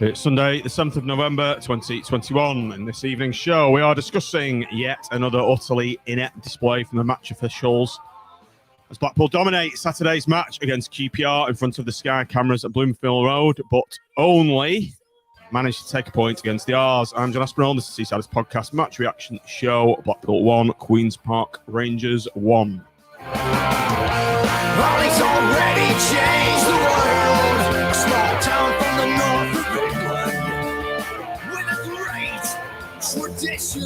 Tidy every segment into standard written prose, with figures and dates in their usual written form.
It's Sunday, the 7th of November, 2021. In this evening's show, we are discussing yet another utterly inept display from the match officials as Blackpool dominate Saturday's match against QPR in front of the Sky cameras at Bloomfield Road, but only managed to take a point against the R's. I'm John Aspinall. This is Seaside's podcast match reaction show. Blackpool 1, Queen's Park Rangers 1. Ollie's already changed the world. A small town from the north of England with a great tradition.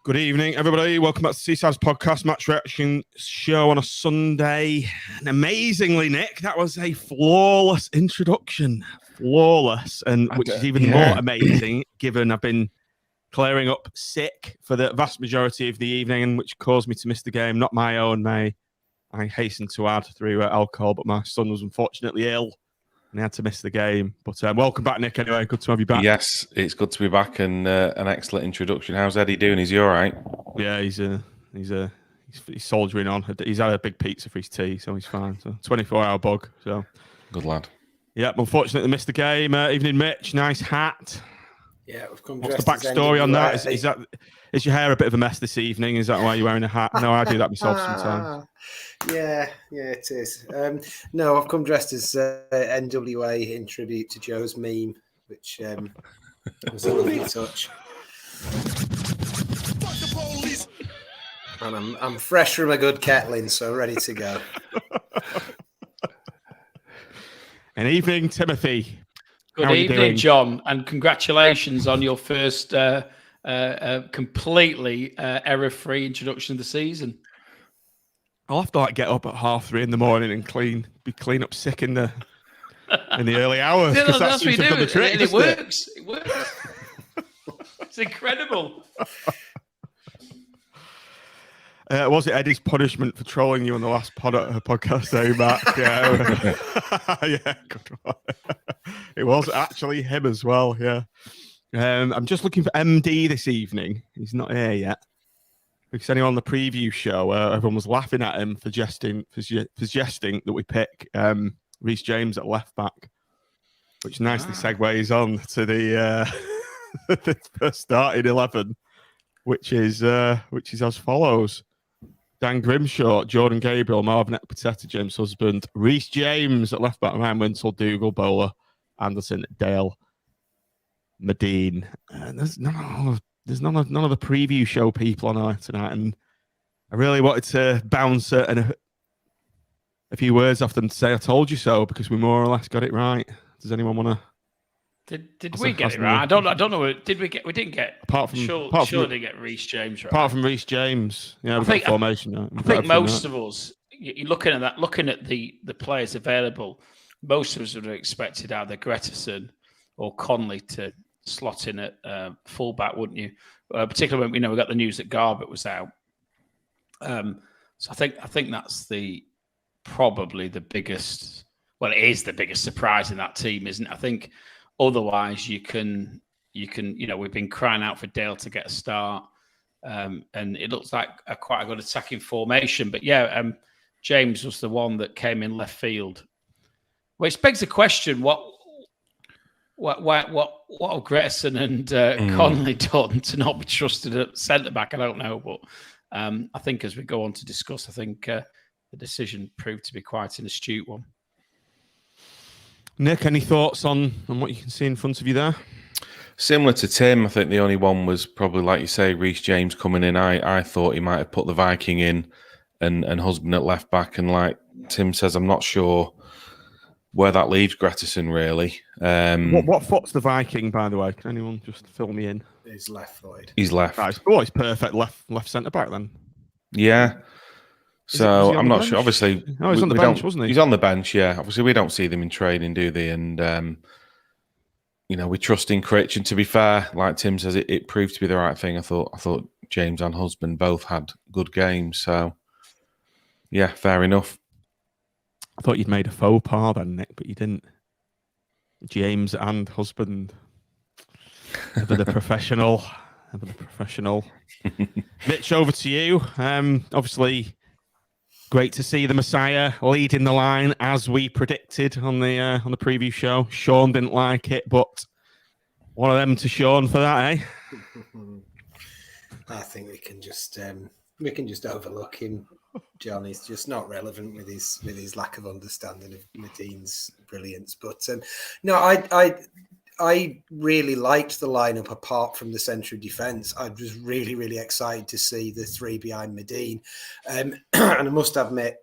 Good evening, everybody. Welcome back to Seaside's podcast match reaction show on a Sunday. And amazingly, Nick, that was a flawless introduction. Flawless. And which is even more amazing, given I've been clearing up sick for the vast majority of the evening, which caused me to miss the game. Not my own, I hasten to add, through alcohol, but my son was unfortunately ill and he had to miss the game. But welcome back, Nick, anyway. Good to have you back. Yes, it's good to be back, and an excellent introduction. How's Eddie doing? Is he all right? Yeah, he's soldiering on. He's had a big pizza for his tea, so he's fine. So 24-hour bug. So good lad. Yeah, unfortunately missed the game. Evening, Mitch. Nice hat. Yeah, we've come. What's the backstory on that? Is your hair a bit of a mess this evening? Is that why you're wearing a hat? No, I do that myself sometimes. Yeah, it is. No, I've come dressed as NWA in tribute to Joe's meme, which was a lovely touch. And I'm fresh from a good kettling, so ready to go. An evening, Timothy. Good evening, John, and congratulations on your first completely error-free introduction of the season. I'll have to get up at 3:30 in the morning and be clean up sick in the early hours. Yeah, that's what we do. The trick, it works. It works. It's incredible. Was it Eddie's punishment for trolling you on the last podcast, Matt? Yeah, good one. It was actually him as well, yeah. I'm just looking for MD this evening. He's not here yet. Because anyone on the preview show, everyone was laughing at him for suggesting that we pick Reece James at left back, which nicely segues on to the first starting 11, which is as follows: Dan Grimshaw, Jordan Gabriel, Marvin Ekpiteta, James Husband, Reece James at left back, Ryan Wintle, Dougal, Bowler, Anderson, Dale, Medine. There's none of the preview show people on here tonight, and I really wanted to bounce a few words off them to say I told you so, because we more or less got it right. Does anyone want to? Did we get it right? I don't know. Did we get? We didn't get. Apart from didn't get Reece James right. Apart from Reece James, yeah, we've got formation. Right? I think most of us, you're looking at the players available, most of us would have expected either Gretterson or Conley to slot in at fullback, wouldn't you? Particularly when we got the news that Garbutt was out. So I think that's probably the biggest. Well, it is the biggest surprise in that team, isn't it? I think. Otherwise, you can. We've been crying out for Dale to get a start, and it looks like quite a good attacking formation. But yeah, James was the one that came in left field, which begs the question: what have Gretterson and Conley done to not be trusted at centre back? I don't know, but I think as we go on to discuss, I think the decision proved to be quite an astute one. Nick, any thoughts on what you can see in front of you there? Similar to Tim, I think the only one was probably, like you say, Reece James coming in. I thought he might have put the Viking in and Husband at left back. And like Tim says, I'm not sure where that leaves Gretterson, really. What foot's the Viking, by the way? Can anyone just fill me in? He's left-footed. He's left. Right. Oh, he's perfect left centre-back then. Yeah. So I'm not sure. Obviously, no, he's on the bench, wasn't he? He's on the bench. Yeah. Obviously, we don't see them in training, do they? And we trust in Critch. And to be fair, like Tim says, it proved to be the right thing. I thought James and Husband both had good games. So yeah, fair enough. I thought you'd made a faux pas then, Nick, but you didn't. James and Husband, the professional. ever the professional. Mitch, over to you. Obviously, great to see the Messiah leading the line as we predicted on the preview show. Sean didn't like it, but one of them to Sean for that, eh? I think we can just overlook him. John is just not relevant with his lack of understanding of Medina's brilliance. But no, I really liked the lineup apart from the central defence. I was really, really excited to see the three behind Medina. And I must admit,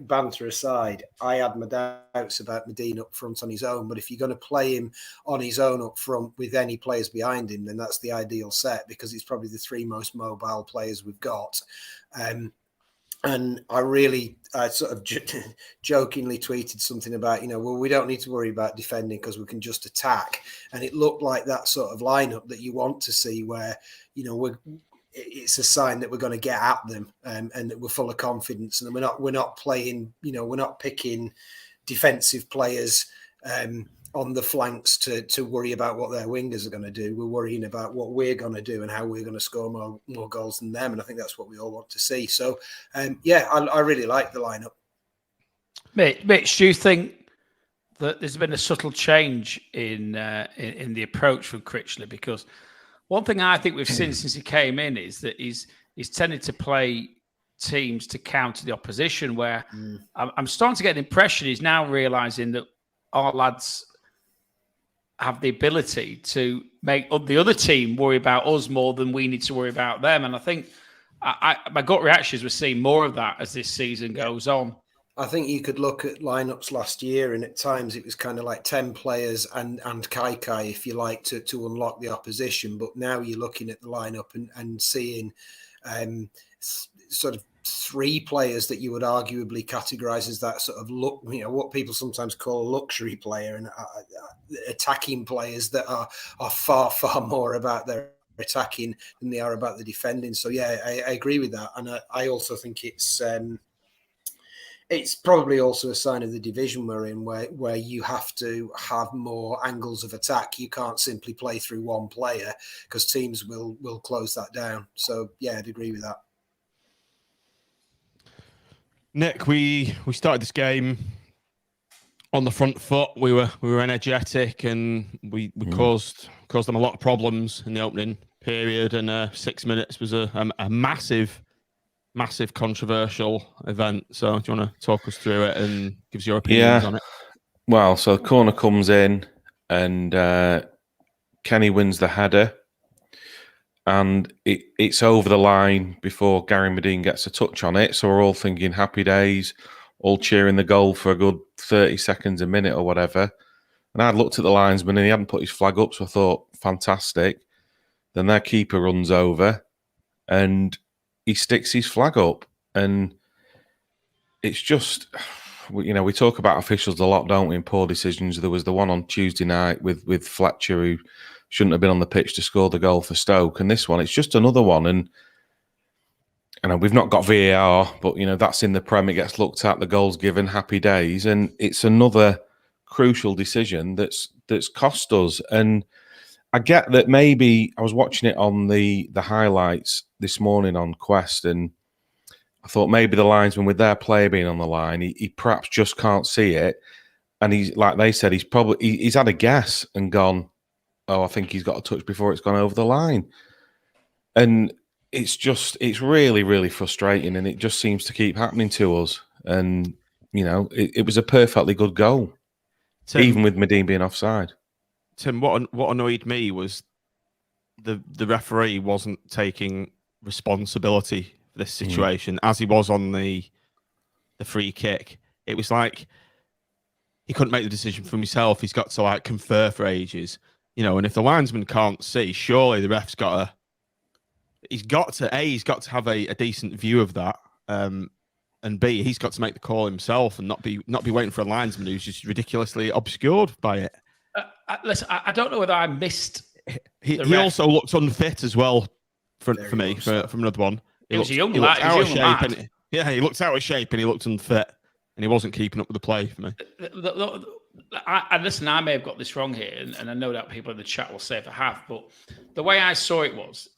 banter aside, I had my doubts about Medina up front on his own. But if you're going to play him on his own up front with any players behind him, then that's the ideal set because he's probably the three most mobile players we've got. And I sort of jokingly tweeted something about, well, we don't need to worry about defending because we can just attack. And it looked like that sort of lineup that you want to see where, it's a sign that we're going to get at them and that we're full of confidence. And we're not playing, we're not picking defensive players on the flanks to worry about what their wingers are going to do. We're worrying about what we're going to do and how we're going to score more goals than them. And I think that's what we all want to see. So, I really like the lineup. Mitch, do you think that there's been a subtle change in the approach from Critchley? Because one thing I think we've seen since he came in is that he's tended to play teams to counter the opposition, where I'm starting to get an impression he's now realising that our lads have the ability to make the other team worry about us more than we need to worry about them. And I think my gut reaction is we're seeing more of that as this season goes on. I think you could look at lineups last year, and at times it was kind of like 10 players and Kai, if you like, to unlock the opposition. But now you're looking at the lineup and seeing sort of three players that you would arguably categorize as that sort of look, what people sometimes call a luxury player, and attacking players that are far, far more about their attacking than they are about the defending. So yeah, I agree with that, and I also think it's probably also a sign of the division we're in, where you have to have more angles of attack. You can't simply play through one player because teams will close that down. So yeah, I'd agree with that. Nick, we started this game on the front foot. We were energetic, and we caused them a lot of problems in the opening period. And 6 minutes was a massive controversial event. So do you want to talk us through it and give us your opinions on it? Well, so the corner comes in and Kenny wins the header, and it's over the line before Gary Medine gets a touch on it. So we're all thinking happy days, all cheering the goal for a good 30 seconds, a minute or whatever. And I'd looked at the linesman and he hadn't put his flag up, so I thought, fantastic. Then their keeper runs over and he sticks his flag up. And it's just, we talk about officials a lot, don't we, in poor decisions. There was the one on Tuesday night with Fletcher, who shouldn't have been on the pitch to score the goal for Stoke. And this one, it's just another one. And we've not got VAR, but, that's in the Prem. It gets looked at, the goal's given, happy days. And it's another crucial decision that's cost us. And I get that maybe I was watching it on the highlights this morning on Quest, and I thought maybe the linesman, with their player being on the line, he perhaps just can't see it. And he's, like they said, he's had a guess and gone, oh, I think he's got a touch before it's gone over the line. And it's really, really frustrating, and it just seems to keep happening to us. And, it was a perfectly good goal, Tim, even with Medine being offside. Tim, what annoyed me was the referee wasn't taking responsibility for this situation as he was on the free kick. It was like he couldn't make the decision for himself. He's got to confer for ages, and if the linesman can't see, surely the ref's got to have a decent view of that. And B, he's got to make the call himself and not be waiting for a linesman who's just ridiculously obscured by it. Listen, I don't know whether I missed. He also looked unfit as well for me from another one. He was a young lad. He looked out of shape and he looked unfit, and he wasn't keeping up with the play for me. Listen, I may have got this wrong here, and I know that people in the chat will say if I have, but the way I saw it was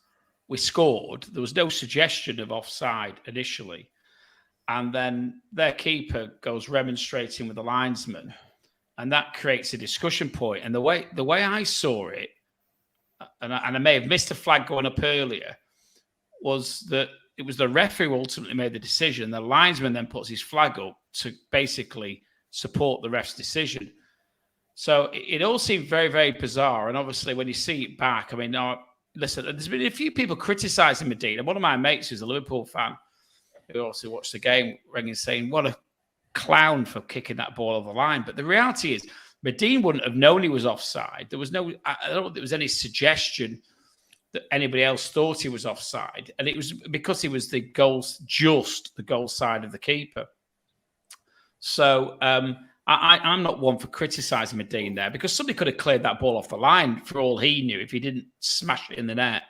we scored, there was no suggestion of offside initially. And then their keeper goes remonstrating with the linesman, and that creates a discussion point. And the way I saw it, and I may have missed a flag going up earlier, was that it was the referee who ultimately made the decision. The linesman then puts his flag up to basically support the ref's decision. So it all seemed very, very bizarre. And obviously, when you see it back, I mean, listen, there's been a few people criticising Medina. One of my mates who's a Liverpool fan, who also watched the game, rang and saying, what a clown for kicking that ball over the line. But the reality is, Medina wouldn't have known he was offside. There was I don't think there was any suggestion that anybody else thought he was offside. And it was because he was the goal side of the keeper. So I'm not one for criticising Medina there, because somebody could have cleared that ball off the line for all he knew if he didn't smash it in the net.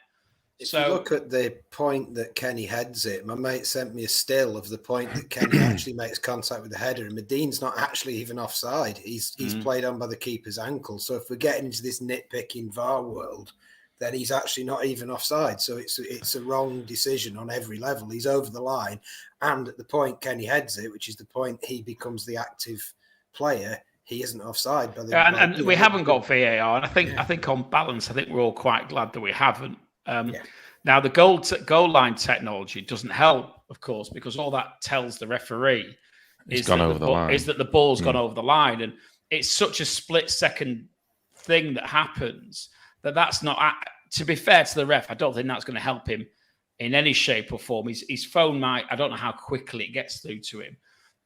If you look at the point that Kenny heads it, my mate sent me a still of the point that Kenny actually makes contact with the header, and Medina's not actually even offside. He's played on by the keeper's ankle. So if we're getting into this nitpicking VAR world, then he's actually not even offside. So it's a wrong decision on every level. He's over the line, and at the point Kenny heads it, which is the point he becomes the active player, he isn't offside. And we haven't got VAR, and I think on balance, I think we're all quite glad that we haven't. Now, the goal line technology doesn't help, of course, because all that tells the referee is that the ball's gone over the line. And it's such a split-second thing that happens that's not... To be fair to the ref, I don't think that's going to help him in any shape or form. His phone might... I don't know how quickly it gets through to him.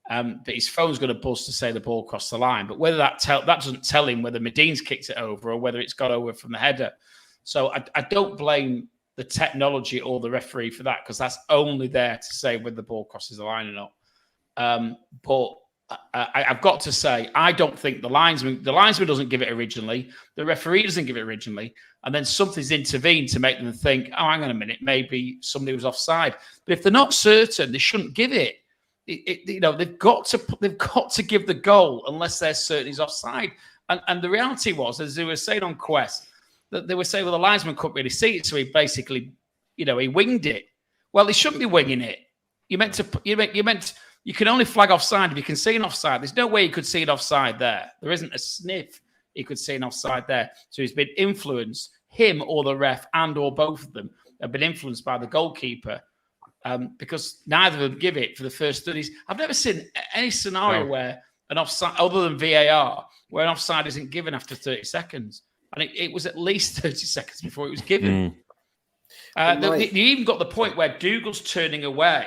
But his phone's going to buzz to say the ball crossed the line. But whether that doesn't tell him whether Medina's kicked it over or whether it's got over from the header. So I don't blame the technology or the referee for that, because that's only there to say whether the ball crosses the line or not. But I've got to say, I don't think the linesman doesn't give it originally. The referee doesn't give it originally. And then something's intervened to make them think, oh, hang on a minute, maybe somebody was offside. But if they're not certain, they shouldn't give it. They've got to give the goal unless they're certain he's offside. And the reality was, as they were saying on Quest, that they were saying, well, the linesman couldn't really see it, so he basically, he winged it. Well, he shouldn't be winging it. You can only flag offside if you can see an offside. There's no way he could see an offside there. There isn't a sniff he could see an offside there. So he's been influenced, him or the ref and or both of them have been influenced by the goalkeeper, because neither of them give it for the first 30s. I've never seen any scenario where an offside, other than VAR, where an offside isn't given after 30 seconds. And it was at least 30 seconds before it was given. You even got the point where Dougal's turning away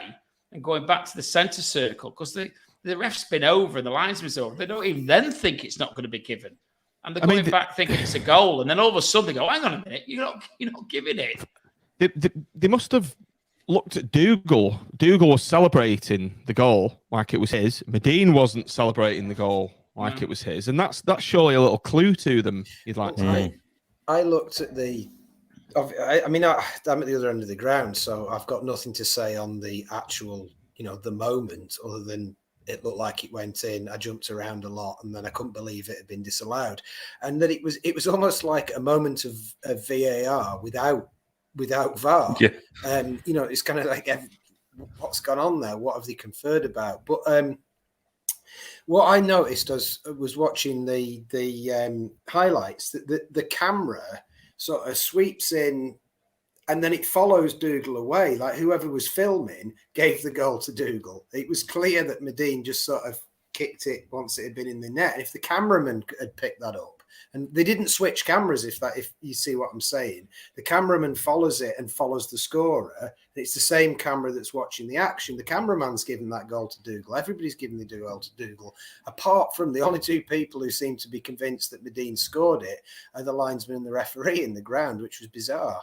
and going back to the centre circle because the ref's been over and the linesman's over. They don't even then think it's not going to be given. And they're going back thinking it's a goal. And then all of a sudden they go, hang on a minute, you're not giving it. They must have looked at Dougal. Dougal was celebrating the goal like it was his. Medina wasn't celebrating the goal like it was his, and that's surely a little clue to them. You'd like to think. I looked at I'm at the other end of the ground, so I've got nothing to say on the actual, the moment, other than it looked like it went in. I jumped around a lot, and then I couldn't believe it had been disallowed, and that it was almost like a moment of VAR without VAR. Yeah. It's kind of like what's gone on there. What have they conferred about? But what I noticed was watching the highlights that the camera sort of sweeps in and then it follows Dougal away. Like whoever was filming gave the goal to Dougal. It was clear that Medina just sort of kicked it once it had been in the net. And if the cameraman had picked that up, and they didn't switch cameras, if you see what I'm saying, the cameraman follows it and follows the scorer. It's the same camera that's watching the action. The cameraman's given that goal to Dougal. Everybody's given the goal to Dougal, apart from the only two people who seem to be convinced that Medina scored it are the linesman and the referee in the ground, which was bizarre.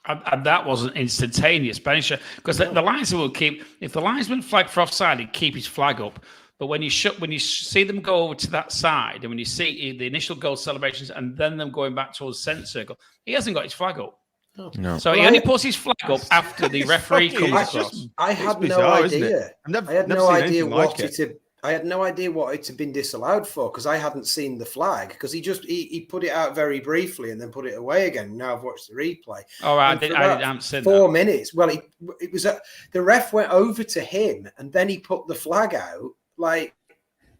And that wasn't instantaneous, because the linesman will keep. If the linesman flagged for offside, he'd keep his flag up. But when you see them go over to that side, and when you see the initial goal celebrations, and then them going back towards the centre circle, he hasn't got his flag up. No. So he only puts his flag up after the referee comes across. I had no idea. I had no idea what it had I had no idea what it had been disallowed for because I hadn't seen the flag because he put it out very briefly and then put it away again. Now I've watched the replay. All right, And I haven't seen 4 that. minutes. Well, it was the ref went over to him and then he put the flag out like,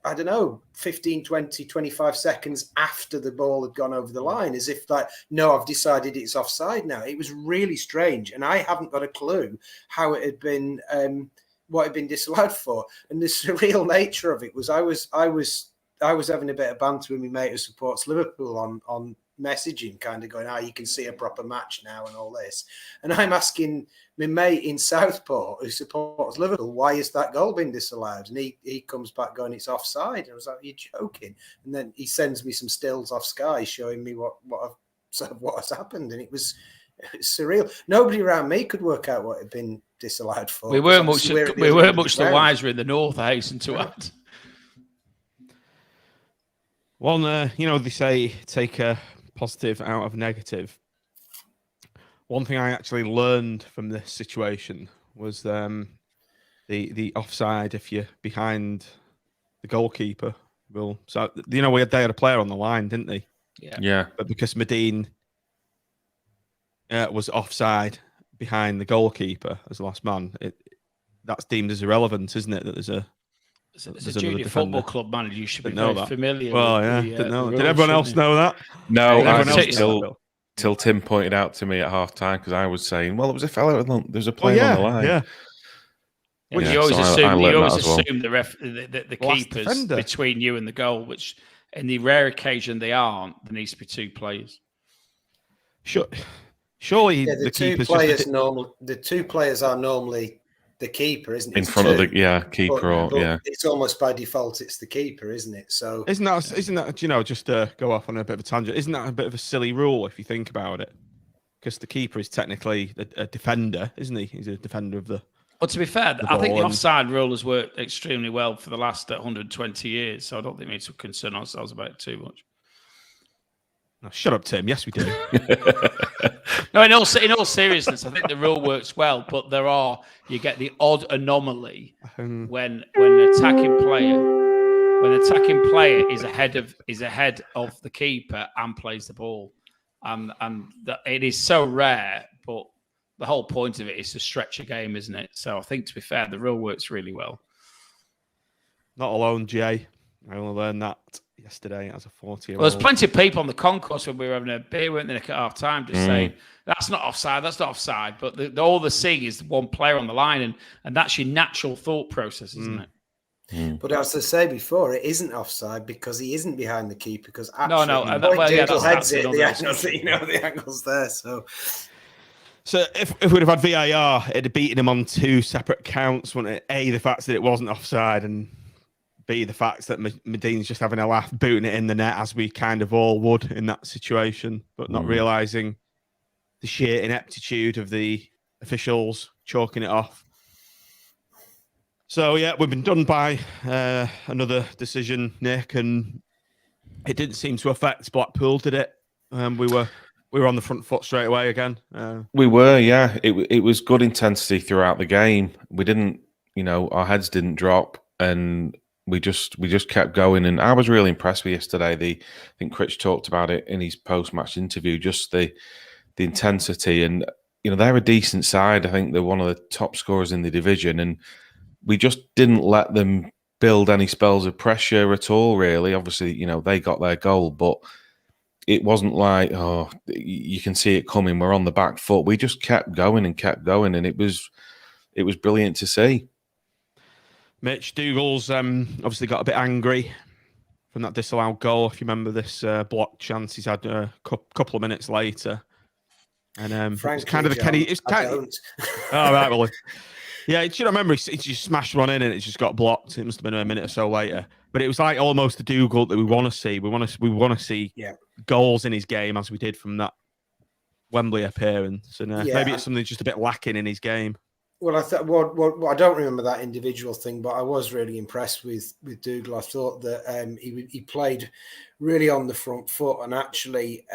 I don't know, 15, 20, 25 seconds after the ball had gone over the line, as if like, no, I've decided it's offside now. It was really strange. And I haven't got a clue how it had been, what had been disallowed for. And the surreal nature of it was I was having a bit of banter with my mate who supports Liverpool on messaging, kind of going, you can see a proper match now and all this. And I'm asking my mate in Southport who supports Liverpool, why is that goal been disallowed? And he comes back going, it's offside. And I was like, you're joking. And then he sends me some stills off Sky showing me what has happened. And it was surreal. Nobody around me could work out what had been disallowed for. We weren't much the wiser in the north, I hasten to add. One, they say take a positive out of negative. One thing I actually learned from this situation was the offside if you're behind the goalkeeper. Well, so they had a player on the line, didn't they? Yeah. But because Medine was offside behind the goalkeeper as the last man, that's deemed as irrelevant, isn't it? That there's a junior football club manager, you should be very familiar. Well, with didn't know. Did everyone else know that? No, till Tim pointed out to me at half time because I was saying, well, it was a fellow. There's a player on the line. Yeah. Which you always assume the keeper's between you and the goal, which in the rare occasion they aren't. There needs to be two players. Surely the two players the two players are normally the keeper, isn't it? In front of the keeper, but it's almost by default it's the keeper, isn't it? So isn't that just to go off on a bit of a tangent? Isn't that a bit of a silly rule if you think about it? Because the keeper is technically a defender, isn't he? He's a defender of the. Well, to be fair, I think the offside rule has worked extremely well for the last 120 years, so I don't think we need to concern ourselves about it too much. No, shut up, Tim. Yes, we do. No, in all seriousness, I think the rule works well, but you get the odd anomaly when an attacking player is ahead of the keeper and plays the ball, and it is so rare. But the whole point of it is to stretch a game, isn't it? So I think, to be fair, the rule works really well. Not alone, Jay. I only learned that yesterday as a 40-year-old. Well, there's plenty of people on the concourse when we were having a beer, weren't they, at half time, just saying, that's not offside. But all they're seeing is one player on the line, and that's your natural thought process, isn't it? But as I say before, it isn't offside because he isn't behind the keeper. Because actually, the angle's there. So if we'd have had VAR, it'd have beaten him on two separate counts, wouldn't it? A, the fact that it wasn't offside, and B, the fact that Medine's just having a laugh, booting it in the net, as we kind of all would in that situation, but not realising the sheer ineptitude of the officials chalking it off. So, we've been done by another decision, Nick, and it didn't seem to affect Blackpool, did it? We were on the front foot straight away again. We were, yeah. It was good intensity throughout the game. We didn't, our heads didn't drop, and we just kept going. And I was really impressed with yesterday. I think Critch talked about it in his post-match interview, just the intensity. And, they're a decent side. I think they're one of the top scorers in the division. And we just didn't let them build any spells of pressure at all, really. Obviously, they got their goal, but it wasn't like, you can see it coming, we're on the back foot. We just kept going, and it was brilliant to see. Mitch Dougal's obviously got a bit angry from that disallowed goal. If you remember this block chance he's had a couple of minutes later. And Frankly, it's kind of the Kenny. Oh, right, well, yeah, you remember he just smashed one in and it just got blocked. It must have been a minute or so later. But it was like almost the Dougal that we want to see. We want to see goals in his game as we did from that Wembley appearance. And maybe it's something just a bit lacking in his game. Well, I thought. Well, I don't remember that individual thing, but I was really impressed with Dougal. I thought that he played really on the front foot, and actually,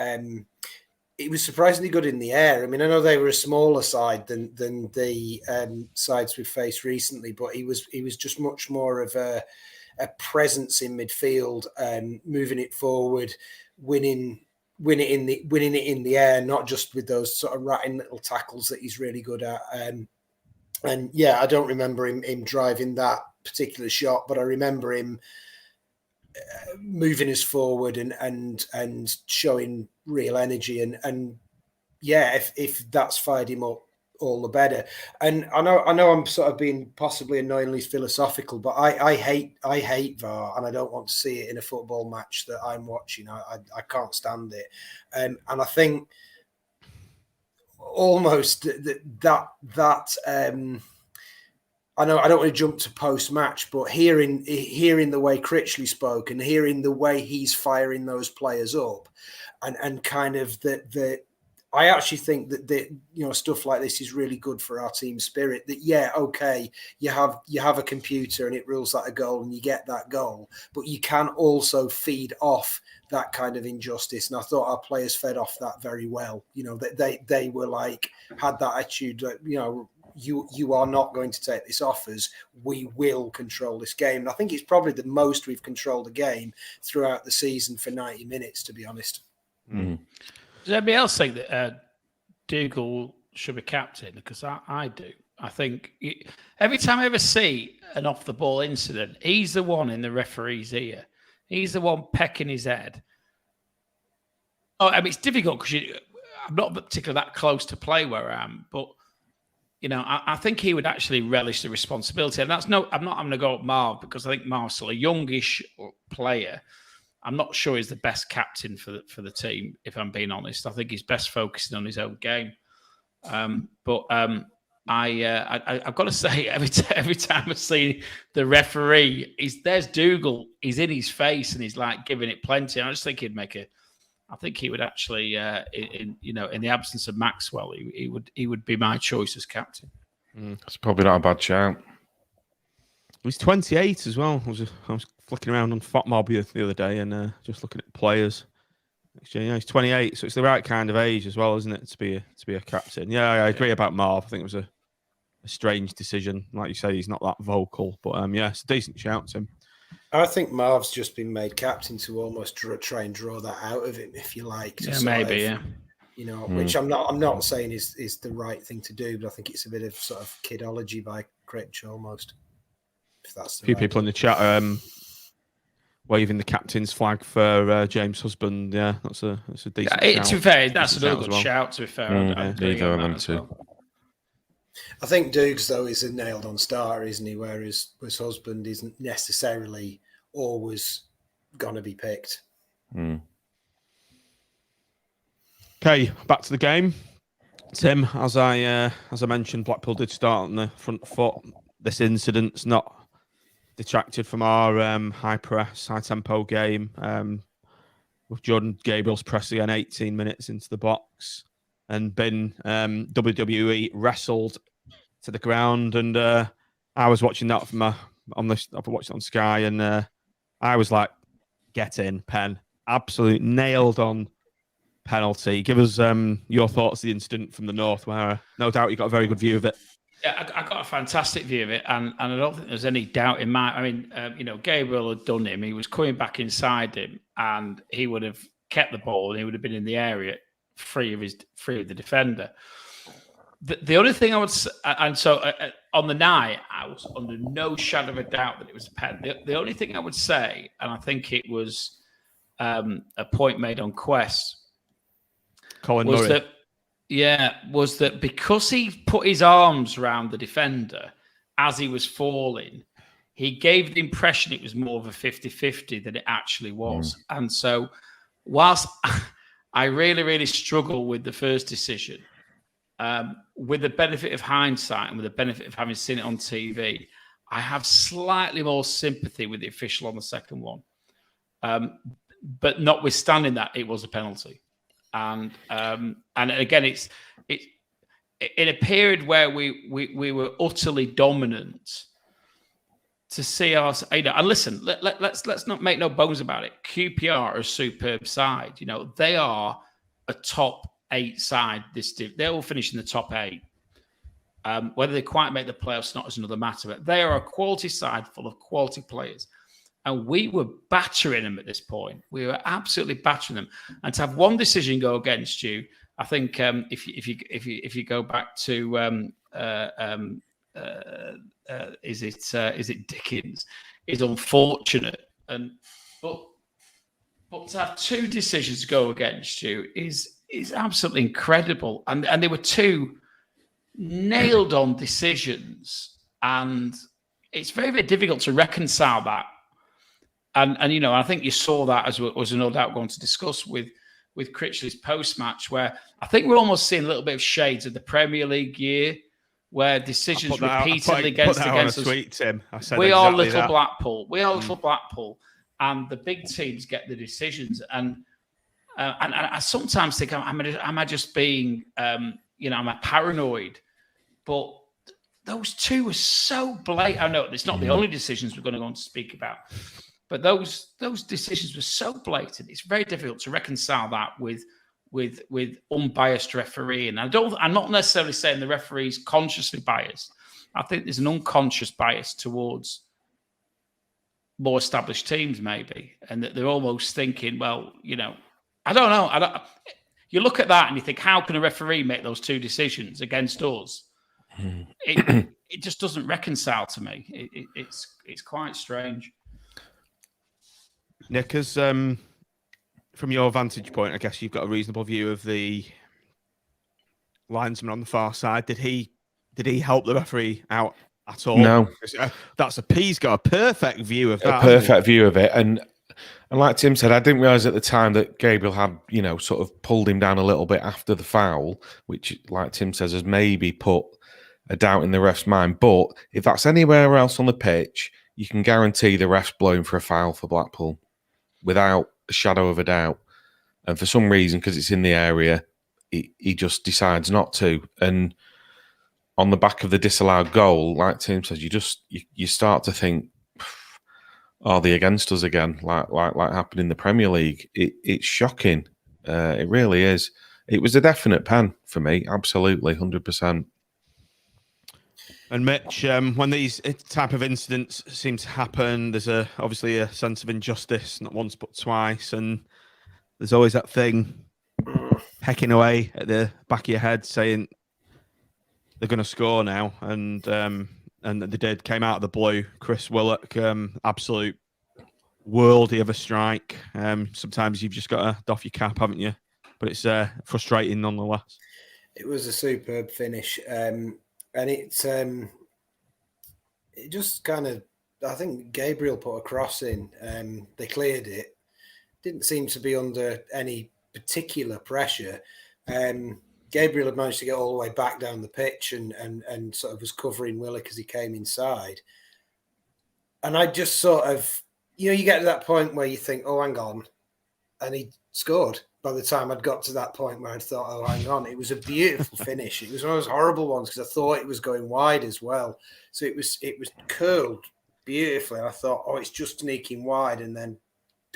he was surprisingly good in the air. I mean, I know they were a smaller side than the sides we've faced recently, but he was just much more of presence in midfield, moving it forward, winning it in the air, not just with those sort of ratting little tackles that he's really good at. And yeah, I don't remember him driving that particular shot, but I remember him moving us forward and showing real energy. And yeah, if that's fired him up, all the better. And I know I'm sort of being possibly annoyingly philosophical, but I hate VAR, and I don't want to see it in a football match that I'm watching. I can't stand it. And I think almost that I know I don't want to jump to post match, but hearing the way Critchley spoke and hearing the way he's firing those players up, and kind of the I actually think that stuff like this is really good for our team spirit. That okay, you have a computer and it rules out a goal and you get that goal, but you can also feed off that kind of injustice. And I thought our players fed off that very well. They were like, had that attitude that, you are not going to take this off us. We will control this game. And I think it's probably the most we've controlled a game throughout the season for 90 minutes, to be honest. Mm. Does anybody else think that Dougal should be captain? Because I do. I think every time I ever see an off-the-ball incident, he's the one in the referee's ear. He's the one pecking his head. Oh, I mean, it's difficult because I'm not particularly that close to play where I am, but I think he would actually relish the responsibility. And I'm not having to go at Marv because I think Marv's still a youngish player. I'm not sure he's the best captain for the team, if I'm being honest. I think he's best focusing on his own game. But I've got to say, every time I see the referee, there's Dougal. He's in his face and he's like giving it plenty. I just think I think he would actually, in the absence of Maxwell, he would be my choice as captain. That's probably not a bad shout. He's 28 as well. I was flicking around on FotMob the other day and just looking at players. He's 28, so it's the right kind of age as well, isn't it, to be a captain? Yeah, I agree about Marv. I think it was a strange decision. Like you say, he's not that vocal, but it's a decent shout to him. I think Marv's just been made captain to almost try and draw that out of him, if you like. Yeah, maybe, which I'm not saying is the right thing to do, but I think it's a bit of sort of kidology by Critch almost. If that's a few people in the chat waving the captain's flag for James' husband. Yeah, that's a decent shout. To be fair, that's another good shout, to be fair. Neither of them too. I think Dukes, though, is a nailed-on starter, isn't he? Whereas his husband isn't necessarily always going to be picked. Okay, back to the game. Tim, as I mentioned, Blackpool did start on the front foot. This incident's not detracted from our high press, high tempo game. With Jordan Gabriel's press again, 18 minutes into the box, and been WWE wrestled to the ground. And I was watching that I've watched it on Sky, and I was like, "Get in, Penn! Absolute nailed on penalty." Give us your thoughts of the incident from the north, where no doubt you got a very good view of it. Yeah, I got a fantastic view of it, and I don't think there's any doubt in my. I mean, Gabriel had done him. He was coming back inside him, and he would have kept the ball, and he would have been in the area free of the defender. The only thing I would say, and so on the night, I was under no shadow of a doubt that it was a pen. The only thing I would say, and I think it was a point made on Quest, Colin Murray. Was that because he put his arms around the defender as he was falling, he gave the impression it was more of a 50-50 than it actually was. And so whilst I really, really struggle with the first decision, with the benefit of hindsight and with the benefit of having seen it on TV, I have slightly more sympathy with the official on the second one. But notwithstanding that, it was a penalty. And again, it's in a period where we were utterly dominant. To see us, and listen, let's not make no bones about it. QPR are a superb side. They are a top 8 side. They will finish in the top 8. Whether they quite make the playoffs, not is another matter. But they are a quality side full of quality players. and we were battering them at this point. We were absolutely battering them, and to have one decision go against you, I think if you go back to is it Dickens, is unfortunate, but to have two decisions go against you is absolutely incredible, and they were two nailed on decisions, and it's very, very difficult to reconcile that. And I think you saw that as was no doubt going to discuss with Critchley's post match, where I think we're almost seeing a little bit of shades of the Premier League year, where decisions repeatedly against us. Tweet, Tim. I said we exactly are little that. Blackpool. We are little Blackpool, and the big teams get the decisions. And I sometimes think, am I just being, am I paranoid? But those two were so blatant. I know it's not the only decisions we're going to go on to speak about, but those decisions were so blatant. It's very difficult to reconcile that with unbiased refereeing. I'm not necessarily saying the referee's consciously biased. I think there's an unconscious bias towards more established teams, maybe, and that they're almost thinking, well, I don't know. You look at that and you think, how can a referee make those two decisions against us? It just doesn't reconcile to me. It's quite strange. Nick, as from your vantage point, I guess you've got a reasonable view of the linesman on the far side. Did he help the referee out at all? No. He's got a perfect view of that. A perfect view of it. And like Tim said, I didn't realise at the time that Gabriel had, sort of pulled him down a little bit after the foul, which, like Tim says, has maybe put a doubt in the ref's mind. But if that's anywhere else on the pitch, you can guarantee the ref's blowing for a foul for Blackpool without a shadow of a doubt. And for some reason, because it's in the area, he just decides not to. And on the back of the disallowed goal, like Tim says, you start to think, are they against us again? Like happened in the Premier League. It's shocking. It really is. It was a definite pen for me. Absolutely, 100%. And Mitch, when these type of incidents seem to happen, there's obviously a sense of injustice, not once but twice, and there's always that thing pecking away at the back of your head, saying they're going to score now, and they did. Came out of the blue. Chris Willock, absolute worldie of a strike. Sometimes you've just got to doff your cap, haven't you? But it's frustrating nonetheless. It was a superb finish. And it just kind of, I think Gabriel put a cross in. They cleared it. Didn't seem to be under any particular pressure. Gabriel had managed to get all the way back down the pitch and sort of was covering Willock as he came inside. And I just sort of, you get to that point where you think, oh, hang on. And he scored. By the time I'd got to that point where I thought, oh, hang on, it was a beautiful finish. It was one of those horrible ones because I thought it was going wide as well. So it was curled beautifully. And I thought, oh, it's just sneaking wide, and then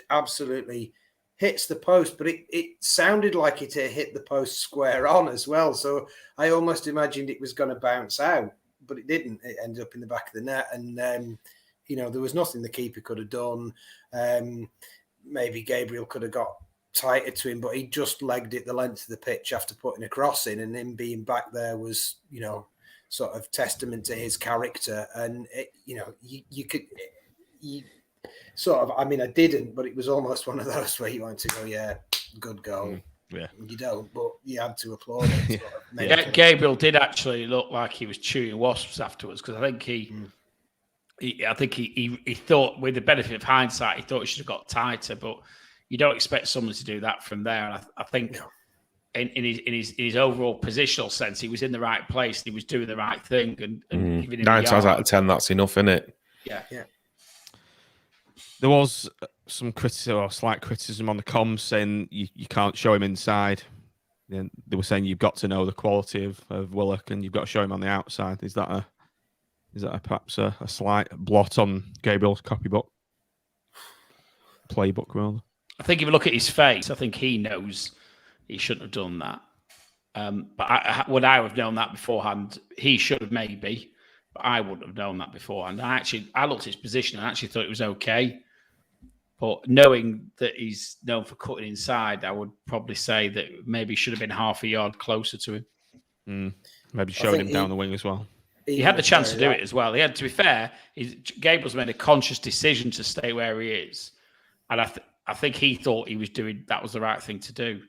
absolutely hits the post. But it sounded like it had hit the post square on as well. So I almost imagined it was going to bounce out, but it didn't. It ended up in the back of the net. And, there was nothing the keeper could have done. Maybe Gabriel could have got tighter to him, but he just legged it the length of the pitch after putting a cross in, and him being back there was, sort of testament to his character. And you could sort of, I didn't, but it was almost one of those where you want to go, yeah, good goal. Yeah, you don't, but you had to applaud it. Yeah. Gabriel did actually look like he was chewing wasps afterwards, because I think he thought, with the benefit of hindsight, he thought he should have got tighter, but you don't expect someone to do that from there. And I think in his overall positional sense, he was in the right place. He was doing the right thing. And giving him 9 times out of 10, that's enough, isn't it? Yeah. There was some criticism or slight criticism on the comms saying you can't show him inside. They were saying you've got to know the quality of Willock and you've got to show him on the outside. Is that perhaps a slight blot on Gabriel's copybook? Playbook, rather. I think if you look at his face, I think he knows he shouldn't have done that. But would I have known that beforehand? He should have, maybe, but I wouldn't have known that beforehand. I looked at his position and actually thought it was okay. But knowing that he's known for cutting inside, I would probably say that maybe should have been half a yard closer to him. Maybe showed him down the wing as well. He had the chance to do it as well. He had, to be fair, Gabriel's made a conscious decision to stay where he is, and I think he thought he was doing that was the right thing to do.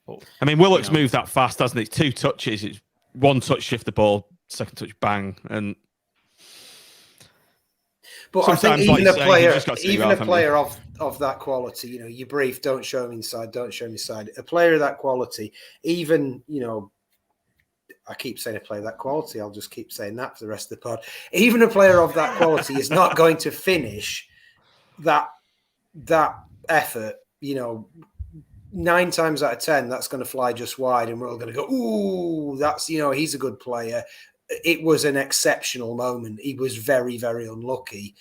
But, I mean, Willock's moved that fast, hasn't it? 2 touches. It's 1 touch, shift the ball, 2nd touch, bang, and. But I think even a player of that quality, you brief, don't show him inside, don't show him inside. A player of that quality, even, I keep saying a player of that quality, I'll just keep saying that for the rest of the pod. Even a player of that quality is not going to finish that effort, 9 times out of 10, that's going to fly just wide, and we're all going to go, ooh, that's, he's a good player. It was an exceptional moment. He was very, very unlucky.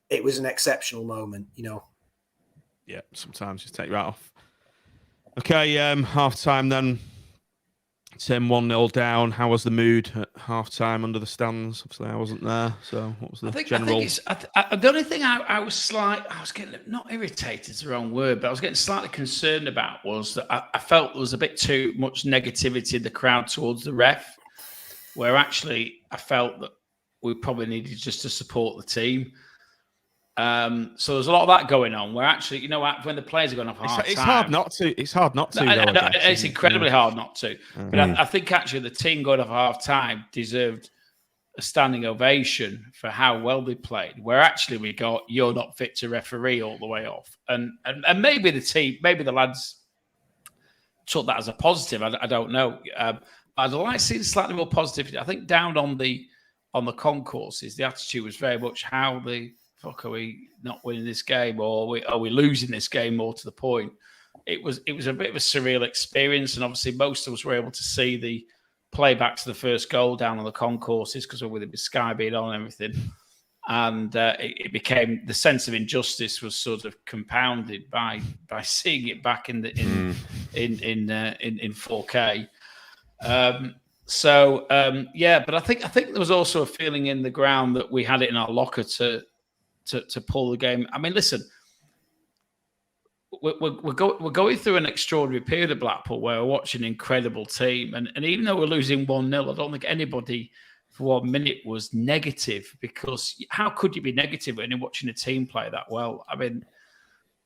It was an exceptional moment, Yeah, sometimes just take that off. Okay, half time then. Tim 1-0 down. How was the mood at half time under the stands? Obviously, I wasn't there. So, what was the general? The only thing I was getting not irritated is the wrong word, but I was getting slightly concerned about was that I felt there was a bit too much negativity in the crowd towards the ref, where actually I felt that we probably needed just to support the team. So there's a lot of that going on where actually, when the players are going off half time, it's hard not to. It's hard not to. It's incredibly hard not to. But I think actually the team going off half time deserved a standing ovation for how well they played. Where actually we got, you're not fit to referee all the way off, and maybe the team, maybe the lads took that as a positive. I don't know. I'd like to see slightly more positivity. I think down on the concourses, the attitude was very much how the fuck are we not winning this game, or are we losing this game? More to the point, it was a bit of a surreal experience, and obviously most of us were able to see the playback to the first goal down on the concourses because with the Sky being on and everything, and it became the sense of injustice was sort of compounded by seeing it back in 4K. But I think there was also a feeling in the ground that we had it in our locker to pull the game. I mean, listen, we're going through an extraordinary period at Blackpool where we're watching an incredible team, and even though we're losing 1-0, I don't think anybody for 1 minute was negative, because how could you be negative when you're watching a team play that well? I mean,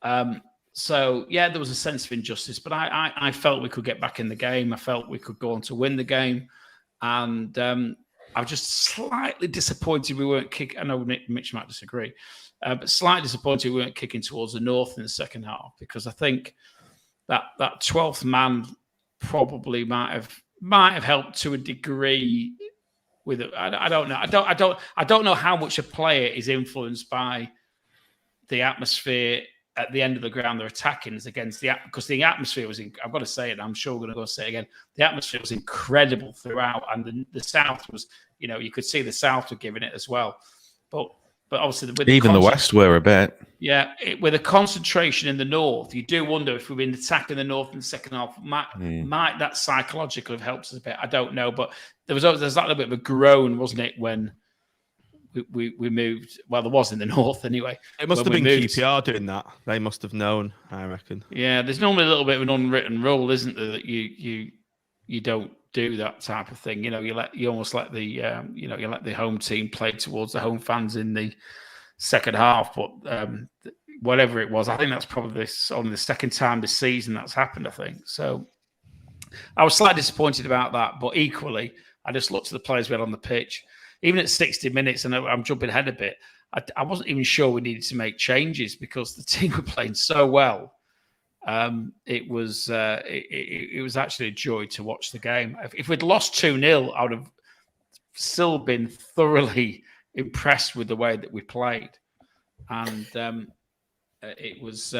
there was a sense of injustice, but I felt we could get back in the game. I felt we could go on to win the game, and I was just slightly disappointed we weren't kicking. I know Mitch might disagree, but slightly disappointed we weren't kicking towards the north in the second half, because I think that 12th man probably might have helped to a degree. With it, I don't know. I don't know how much a player is influenced by the atmosphere at the end of the ground they're attacking is against because the atmosphere was I've got to say it, I'm sure we're going to go say it again. The atmosphere was incredible throughout, and the South was, you could see the South were giving it as well. But obviously even the West were a bit. Yeah, with a concentration in the North, you do wonder if we've been attacking the North in the second half. Might that psychologically have helped us a bit? I don't know, but there's that little bit of a groan, wasn't it, when we moved? Well, there was in the North anyway. It must have been QPR doing that. They must have known, I reckon. Yeah, there's normally a little bit of an unwritten rule, isn't there, that you don't do that type of thing. You almost let the let the home team play towards the home fans in the second half. But whatever it was, I think that's probably only the second time this season that's happened, I think. So I was slightly disappointed about that, but equally, I just looked at the players we had on the pitch. Even at 60 minutes, and I'm jumping ahead a bit, I wasn't even sure we needed to make changes because the team were playing so well. It was actually a joy to watch the game. If we'd lost 2-0, I would have still been thoroughly impressed with the way that we played. And it's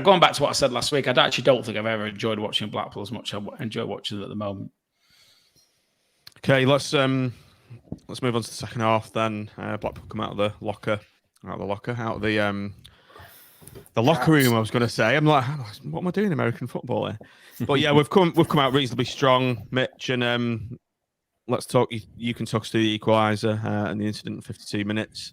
going back to what I said last week. I actually don't think I've ever enjoyed watching Blackpool as much as I enjoy watching them at the moment. Okay, let's move on to the second half then. Blackpool come out of the locker room. I was going to say, I'm like, what am I doing, American football here? But yeah, we've come out reasonably strong, Mitch, and let's talk. You can talk us through the equaliser and the incident in 52 minutes.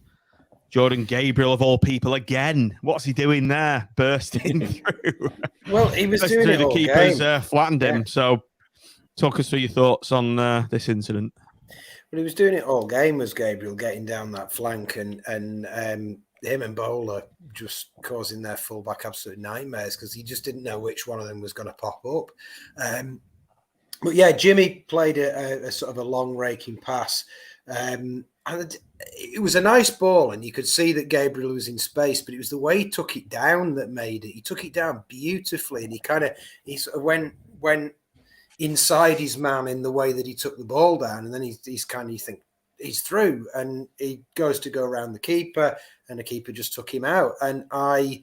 Jordan Gabriel, of all people, again. What's he doing there? Bursting through. Well, he was doing it the all keepers game. flattened him. So, talk us through your thoughts on this incident. Well, he was doing it all game, was Gabriel, getting down that flank, and him and Bowler just causing their fullback absolute nightmares because he just didn't know which one of them was going to pop up. But yeah, Jimmy played a sort of a long raking pass. And it was a nice ball, and you could see that Gabriel was in space, but it was the way he took it down that made it. He took it down beautifully, and he sort of went inside his man in the way that he took the ball down, and then he's kind of, you think he's through, and he goes to go around the keeper, and the keeper just took him out. And well,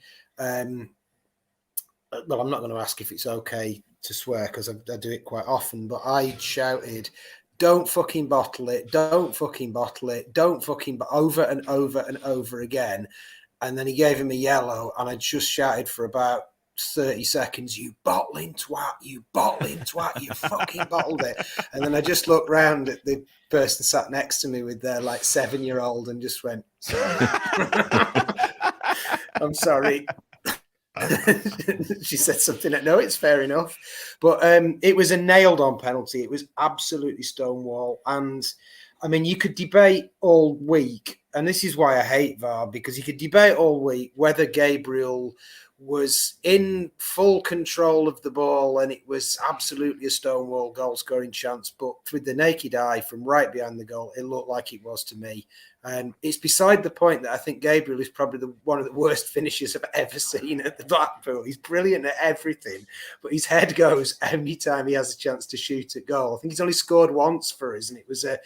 I'm not going to ask if it's okay to swear because I do it quite often, but I shouted, "Don't fucking bottle it! Don't fucking bottle it! Don't fucking over and over and over again." And then he gave him a yellow, and I just shouted for about 30 seconds, "You bottling twat! You bottling twat! You fucking bottled it!" And then I just looked round at the person sat next to me with their like 7-year-old and just went, "Sorry. I'm sorry." She said something that, no, it's fair enough. But it was a nailed on penalty. It was absolutely stonewall. And I mean, you could debate all week, and this is why I hate VAR, because you could debate all week whether Gabriel was in full control of the ball and it was absolutely a stonewall goal scoring chance. But with the naked eye from right behind the goal, it looked like it was to me. It's beside the point that I think Gabriel is probably one of the worst finishers I've ever seen at the Blackpool. He's brilliant at everything, but his head goes every time he has a chance to shoot at goal. I think he's only scored once for us, and it was a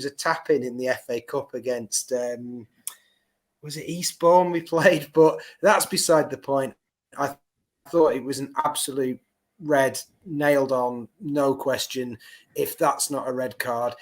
tap in the FA Cup against was it Eastbourne we played? But that's beside the point. I thought it was an absolute red, nailed on, no question. If that's not a red card,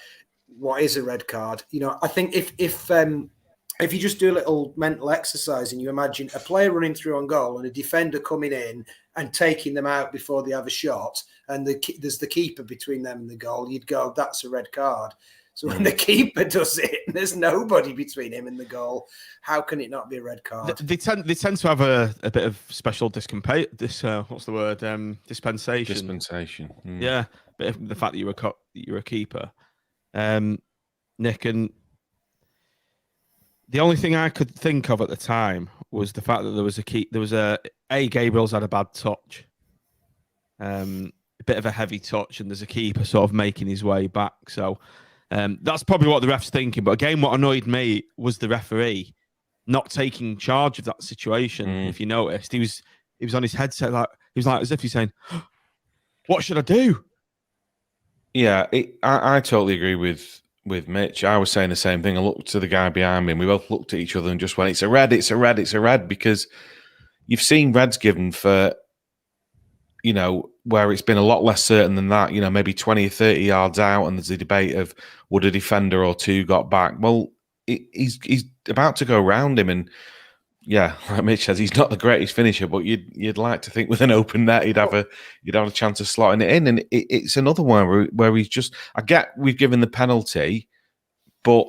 what is a red card? You know, I think if you just do a little mental exercise and you imagine a player running through on goal and a defender coming in and taking them out before they have a shot, and there's the keeper between them and the goal, you'd go, that's a red card. So when the keeper does it, and there's nobody between him and the goal, how can it not be a red card? They tend to have a bit of special dispensation. Dispensation. Mm. Yeah, bit of the fact that you're a keeper, Nick. And the only thing I could think of at the time was the fact that there was a Gabriel's had a bad touch, a bit of a heavy touch, and there's a keeper sort of making his way back. So. That's probably what the ref's thinking. But again, what annoyed me was the referee not taking charge of that situation. If you noticed, he was on his headset, like he was like as if he's saying, "What should I do?" Yeah, I totally agree with Mitch. I was saying the same thing. I looked to the guy behind me, and we both looked at each other and just went, "It's a red! It's a red! It's a red!" Because you've seen reds given for, you know, where it's been a lot less certain than that, you know, maybe 20 or 30 yards out, and there's a debate of would a defender or two got back. Well, he's about to go round him, and yeah, like Mitch says, he's not the greatest finisher, but you'd like to think with an open net he'd have a chance of slotting it in. And it's another one where he's just, I get we've given the penalty, but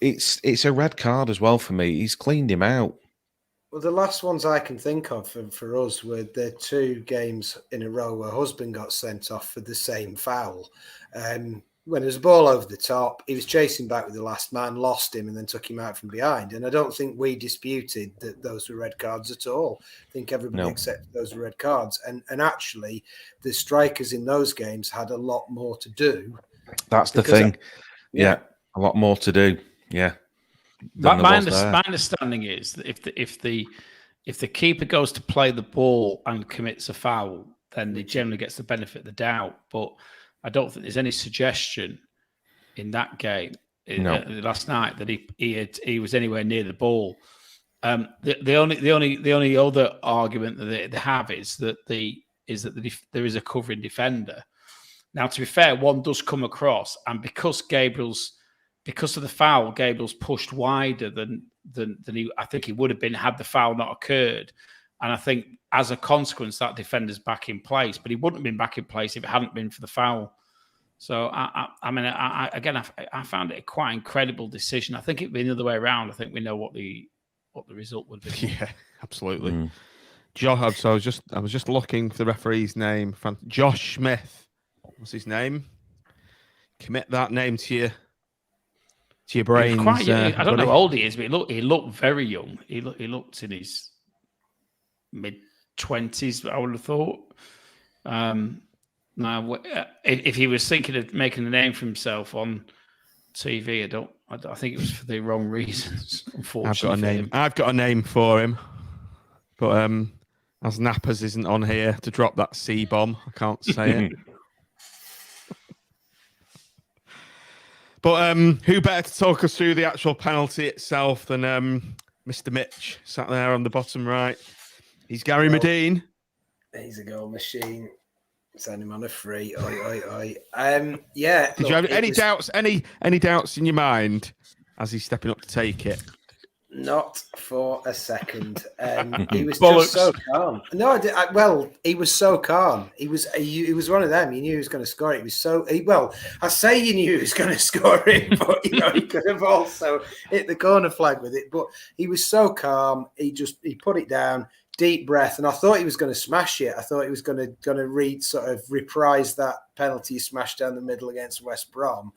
it's a red card as well for me. He's cleaned him out. Well, the last ones I can think of for us were the 2 games in a row where husband got sent off for the same foul. When there was a ball over the top, he was chasing back with the last man, lost him, and then took him out from behind. And I don't think we disputed that those were red cards at all. I think everybody accepted those were red cards. And actually, the strikers in those games had a lot more to do. That's the thing. Yeah, a lot more to do. Yeah. My understanding is that if the keeper goes to play the ball and commits a foul, then he generally gets the benefit of the doubt. But I don't think there's any suggestion in that game last night that he was anywhere near the ball. The only other argument that they have is that there is a covering defender. Now, to be fair, one does come across, and because of the foul, Gabriel's pushed wider than I think he would have been had the foul not occurred. And I think as a consequence, that defender's back in place. But he wouldn't have been back in place if it hadn't been for the foul. So I found it a quite incredible decision. I think it'd be the other way around. I think we know what the result would be. Yeah, absolutely. So I was just looking for the referee's name. Josh Smith. What's his name? Commit that name to your brains. He was quite young. I don't know buddy. how old he is, but he looked very young. He looked in his mid-20s, I would have thought. Now, if he was thinking of making a name for himself on TV, I think it was for the wrong reasons. Unfortunately, I've got a name for him, but as Nappers isn't on here to drop that C bomb, I can't say it. But who better to talk us through the actual penalty itself than Mr. Mitch sat there on the bottom right? He's Gary Medine. He's a goal machine. Send him on a free. Oi, oi, oi. Yeah. Did you have any doubts? Any doubts in your mind as he's stepping up to take it? Not for a second. He was just so calm. No, he was so calm. He was one of them. You knew he was going to score it. He was so I say you knew he was going to score it, but he could have also hit the corner flag with it. But he was so calm. He put it down. Deep breath, and I thought he was going to smash it. I thought he was going to reprise that penalty he smashed down the middle against West Brom,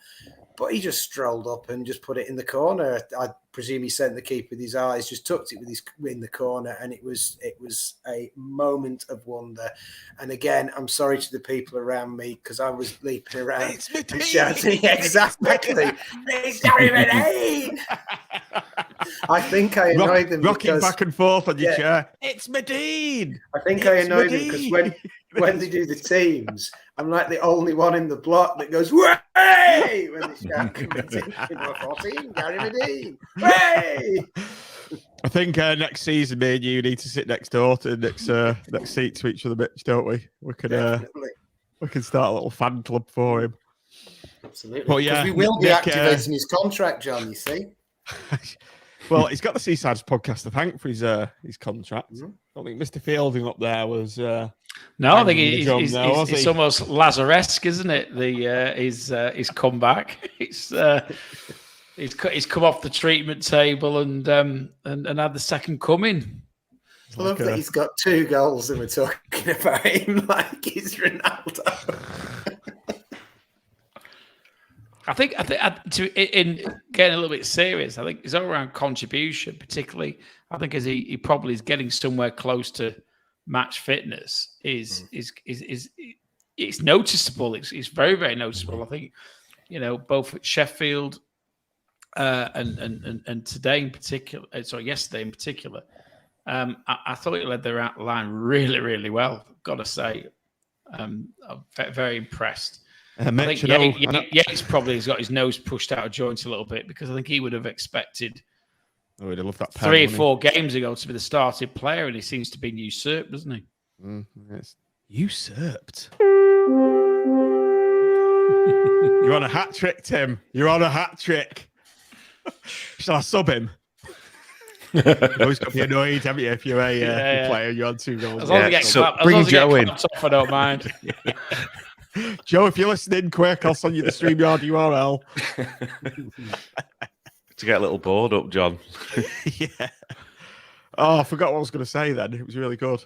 but he just strolled up and just put it in the corner. I presume he sent the keeper with his eyes, just tucked it in the corner, and it was a moment of wonder. And again, I'm sorry to the people around me because I was leaping around and shouting exactly. It's Gary Medine! I think I annoyed them rocking back and forth on your chair. It's Medine. I think I annoyed them because when they do the teams, I'm like the only one in the block that goes "Way!" when they shout number 14, Gary Medine. Way! I think next season, me and you need to sit next door to next seat to each other, Mitch, don't we? We can start a little fan club for him. Absolutely. But yeah, we will be activating his contract, John. You see. Well, he's got the Seasides podcast to thank for his contract. I don't think Mr. Fielding up there was. No, I think it's almost Lazaresque, isn't it? His comeback. He's come off the treatment table and had the second coming. I love that he's got 2 goals and we're talking about him like he's Ronaldo. I think in getting a little bit serious, I think it's all around contribution, particularly. I think as he probably is getting somewhere close to match fitness is it's noticeable. It's very, very noticeable. I think both at Sheffield and today in particular. Yesterday in particular. I thought he led the line really, really well. Got to say, I'm very impressed. I think Yates probably has got his nose pushed out of joint a little bit because I think he would have expected he'd have loved that 3 or 4 games ago to be the starting player, and he seems to be usurped, doesn't he? Yes. Usurped. You're on a hat trick, Tim. You're on a hat trick. Shall I sub him? You've always got to be annoyed, haven't you, if you're a player, you're on 2 goals. As long as bring Joe in. Off, I don't mind. Joe, if you're listening, quick, I'll send you the StreamYard URL. To get a little board up, John. Yeah. Oh, I forgot what I was going to say then. It was really good.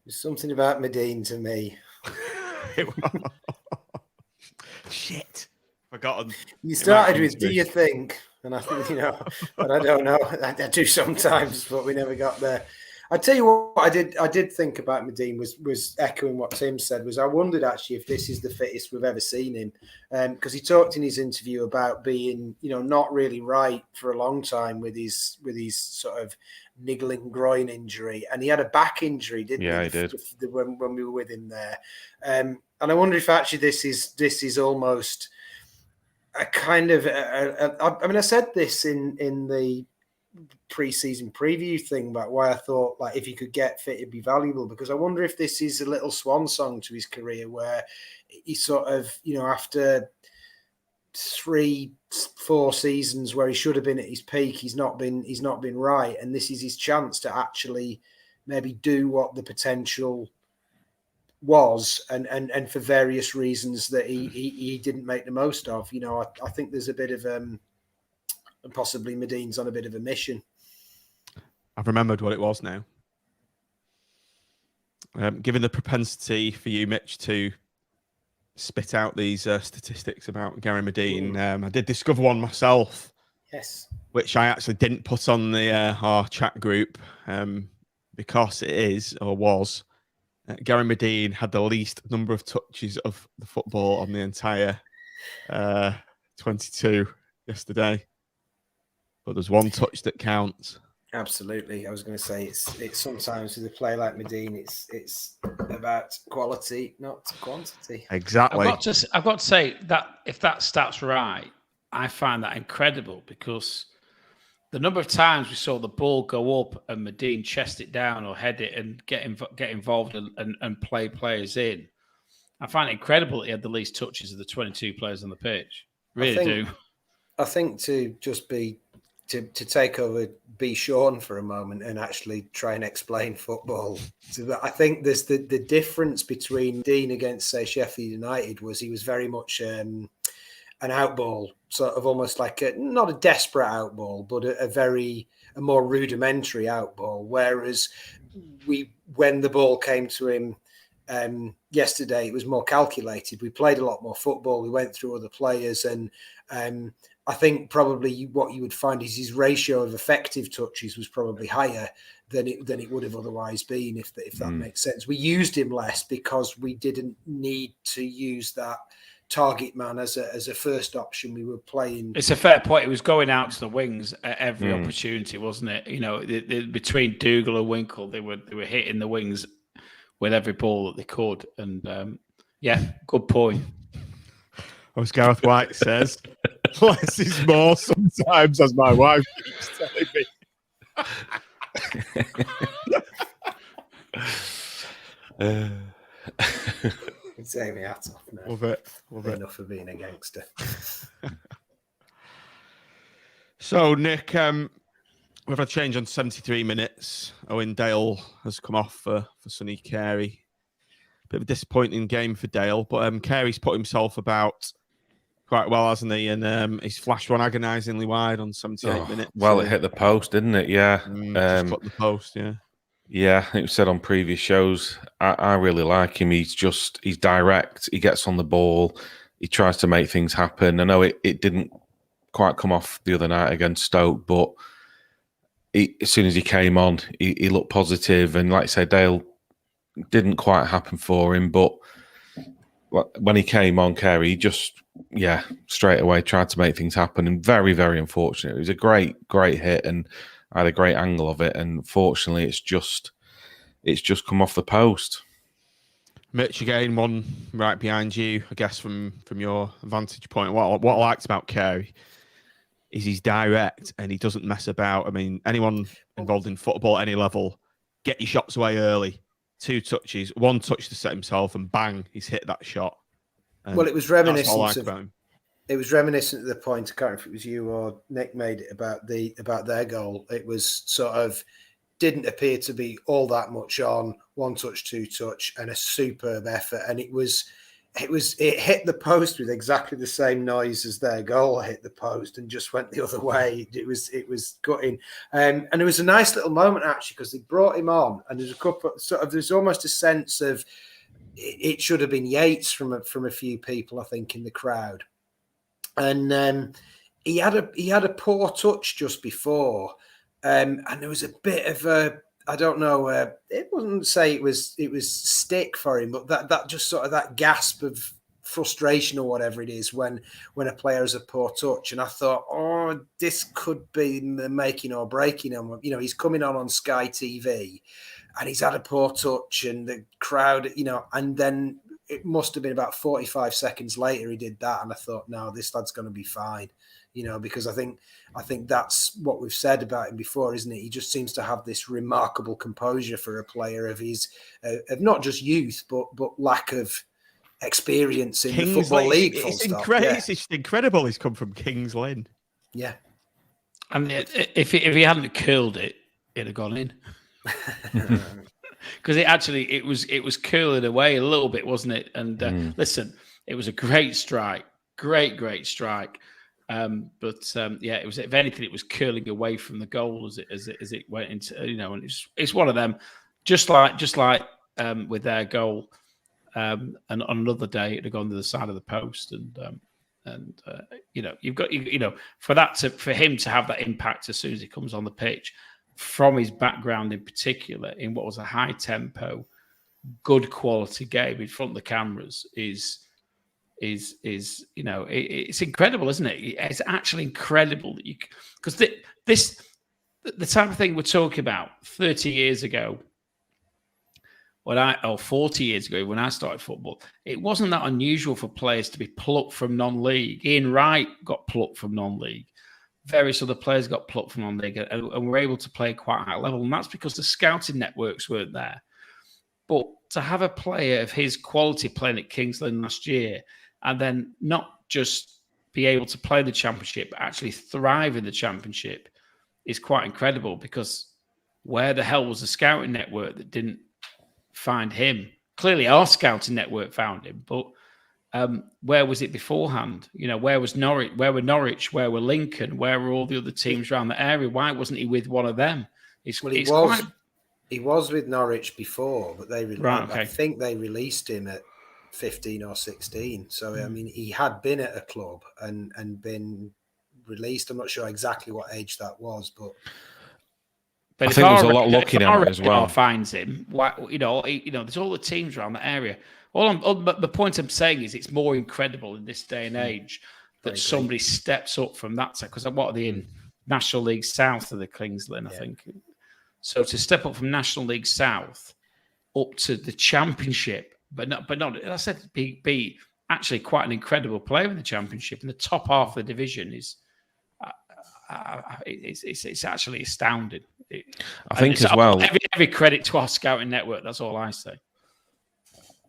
There's something about Medine to me. Shit. Forgotten. You started with, do you think? And I think, but I don't know. I do sometimes, but we never got there. I tell you what, I did think about Medine was echoing what Tim said. Was I wondered actually if this is the fittest we've ever seen him, because he talked in his interview about being not really right for a long time with his sort of niggling groin injury, and he had a back injury, didn't he? Yeah, he did when we were with him there, and I wonder if actually this is almost a kind of I mean, I said this in the pre-season preview thing about why I thought like if he could get fit it'd be valuable, because I wonder if this is a little swan song to his career where he sort of after 3-4 seasons where he should have been at his peak, he's not been right, and this is his chance to actually maybe do what the potential was, and for various reasons that he didn't make the most of. You know, I think there's a bit of possibly Medin's on a bit of a mission. I've remembered what it was now. Given the propensity for you, Mitch, to spit out these statistics about Gary Medin, I did discover one myself. Yes. Which I actually didn't put on the our chat group because it is, or was, Gary Medin had the least number of touches of the football on the entire 22 yesterday. But there's one touch that counts. Absolutely. I was going to say it's sometimes with a player like Medin, it's about quality, not quantity. Exactly. I've got to say that if that stat's right, I find that incredible because the number of times we saw the ball go up and Medin chest it down or head it and get involved and play players in, I find it incredible that he had the least touches of the 22 players on the pitch. Really I think to just to take over, be Sean for a moment and actually try and explain football. So I think there's the difference between Dean against, say, Sheffield United was he was very much an outball, sort of almost like not a desperate outball, but a more rudimentary outball. Whereas when the ball came to him yesterday, it was more calculated. We played a lot more football. We went through other players, and I think probably what you would find is his ratio of effective touches was probably higher than it would have otherwise been, if that makes sense. We used him less because we didn't need to use that target man as a first option. We were playing. It's a fair point. It was going out to the wings at every opportunity, wasn't it? You know, between Dougal and Winkle, they were hitting the wings with every ball that they could. And good point. As Gareth White says, less is more sometimes, as my wife keeps telling me. Take my hat off now. Love it. Enough for being a gangster. So, Nick, we've had a change on 73 minutes. Owen Dale has come off for Sonny Carey. Bit of a disappointing game for Dale, but Carey's put himself about quite well, hasn't he? And he's flashed one agonisingly wide on 78 minutes. Well, it hit the post, didn't it? Yeah. Just got the post, yeah. Yeah, it was said on previous shows. I really like him. He's direct. He gets on the ball. He tries to make things happen. I know it didn't quite come off the other night against Stoke, but as soon as he came on, he looked positive. And like I say, Dale didn't quite happen for him, but when he came on, Carey, he just, straight away tried to make things happen. And very, very unfortunate. It was a great hit, and I had a great angle of it, and fortunately, it's just come off the post. Mitch, again, one right behind you, I guess, from your vantage point. What I liked about Carey is he's direct and he doesn't mess about. I mean, anyone involved in football at any level, get your shots away early. 2 touches, 1 touch to set himself, and bang, he's hit that shot. And well, it was reminiscent. That's what I like about him. It was reminiscent of the point, I can't remember if it was you or Nick made it about their goal. It was sort of didn't appear to be all that much on 1 touch, 2 touch, and a superb effort. And it hit the post with exactly the same noise as their goal hit the post and just went the other way. It was gutting. And it was a nice little moment actually, because they brought him on, and there's a couple there's almost a sense of it should have been Yates from a few people, I think, in the crowd. And he had a poor touch just before, and there was a bit of a, I don't know, it wouldn't say it was stick for him, but that just sort of that gasp of frustration or whatever it is when a player has a poor touch. And I thought, oh, this could be the making or breaking him. You know, he's coming on Sky TV, and he's had a poor touch, and the crowd, you know, and then it must have been about 45 seconds later he did that, and I thought, no, this lad's going to be fine, you know, because I think that's what we've said about him before, isn't it? He just seems to have this remarkable composure for a player of his, of not just youth, but lack of experience in the Football League. It's incredible. He's come from Kings Lynn. Yeah, and if he hadn't curled it, it'd have gone in. because it was curling away a little bit, wasn't it? And listen, it was a great strike, great strike. Yeah, it was, if anything, it was curling away from the goal as it went into, and it's one of them, just like with their goal, and on another day it'd have gone to the side of the post, and you've got for him to have that impact as soon as he comes on the pitch, from his background in particular in what was a high tempo, good quality game in front of the cameras is it's incredible, isn't it? It's actually incredible that because the type of thing we're talking about 30 years ago, or 40 years ago when I started football, it wasn't that unusual for players to be plucked from non-league. Ian Wright got plucked from non-league. Various other players got plucked from non-league and were able to play quite high level, and that's because the scouting networks weren't there. But to have a player of his quality playing at Kings Lynn last year, and then not just be able to play the Championship, but actually thrive in the Championship, is quite incredible, because where the hell was the scouting network that didn't find him? Clearly our scouting network found him, but where was it beforehand? Where was Norwich? Where were Norwich? Where were Lincoln? Where were all the other teams around the area? Why wasn't he with one of them? He was with Norwich before, but I think they released him at 15 or 16. So I mean, he had been at a club and been released. I'm not sure exactly what age that was, but I think there's a lot looking at it as well. Finds him, there's all the teams around the area. But the point I'm saying is, it's more incredible in this day and age that somebody steps up from that side. Because what are they in? National League South of the Kings Lynn, I think. So to step up from National League South up to the Championship, but not. As I said, be actually quite an incredible player in the Championship, and the top half of the division is. It's actually astounding. I think as well. Every credit to our scouting network. That's all I say.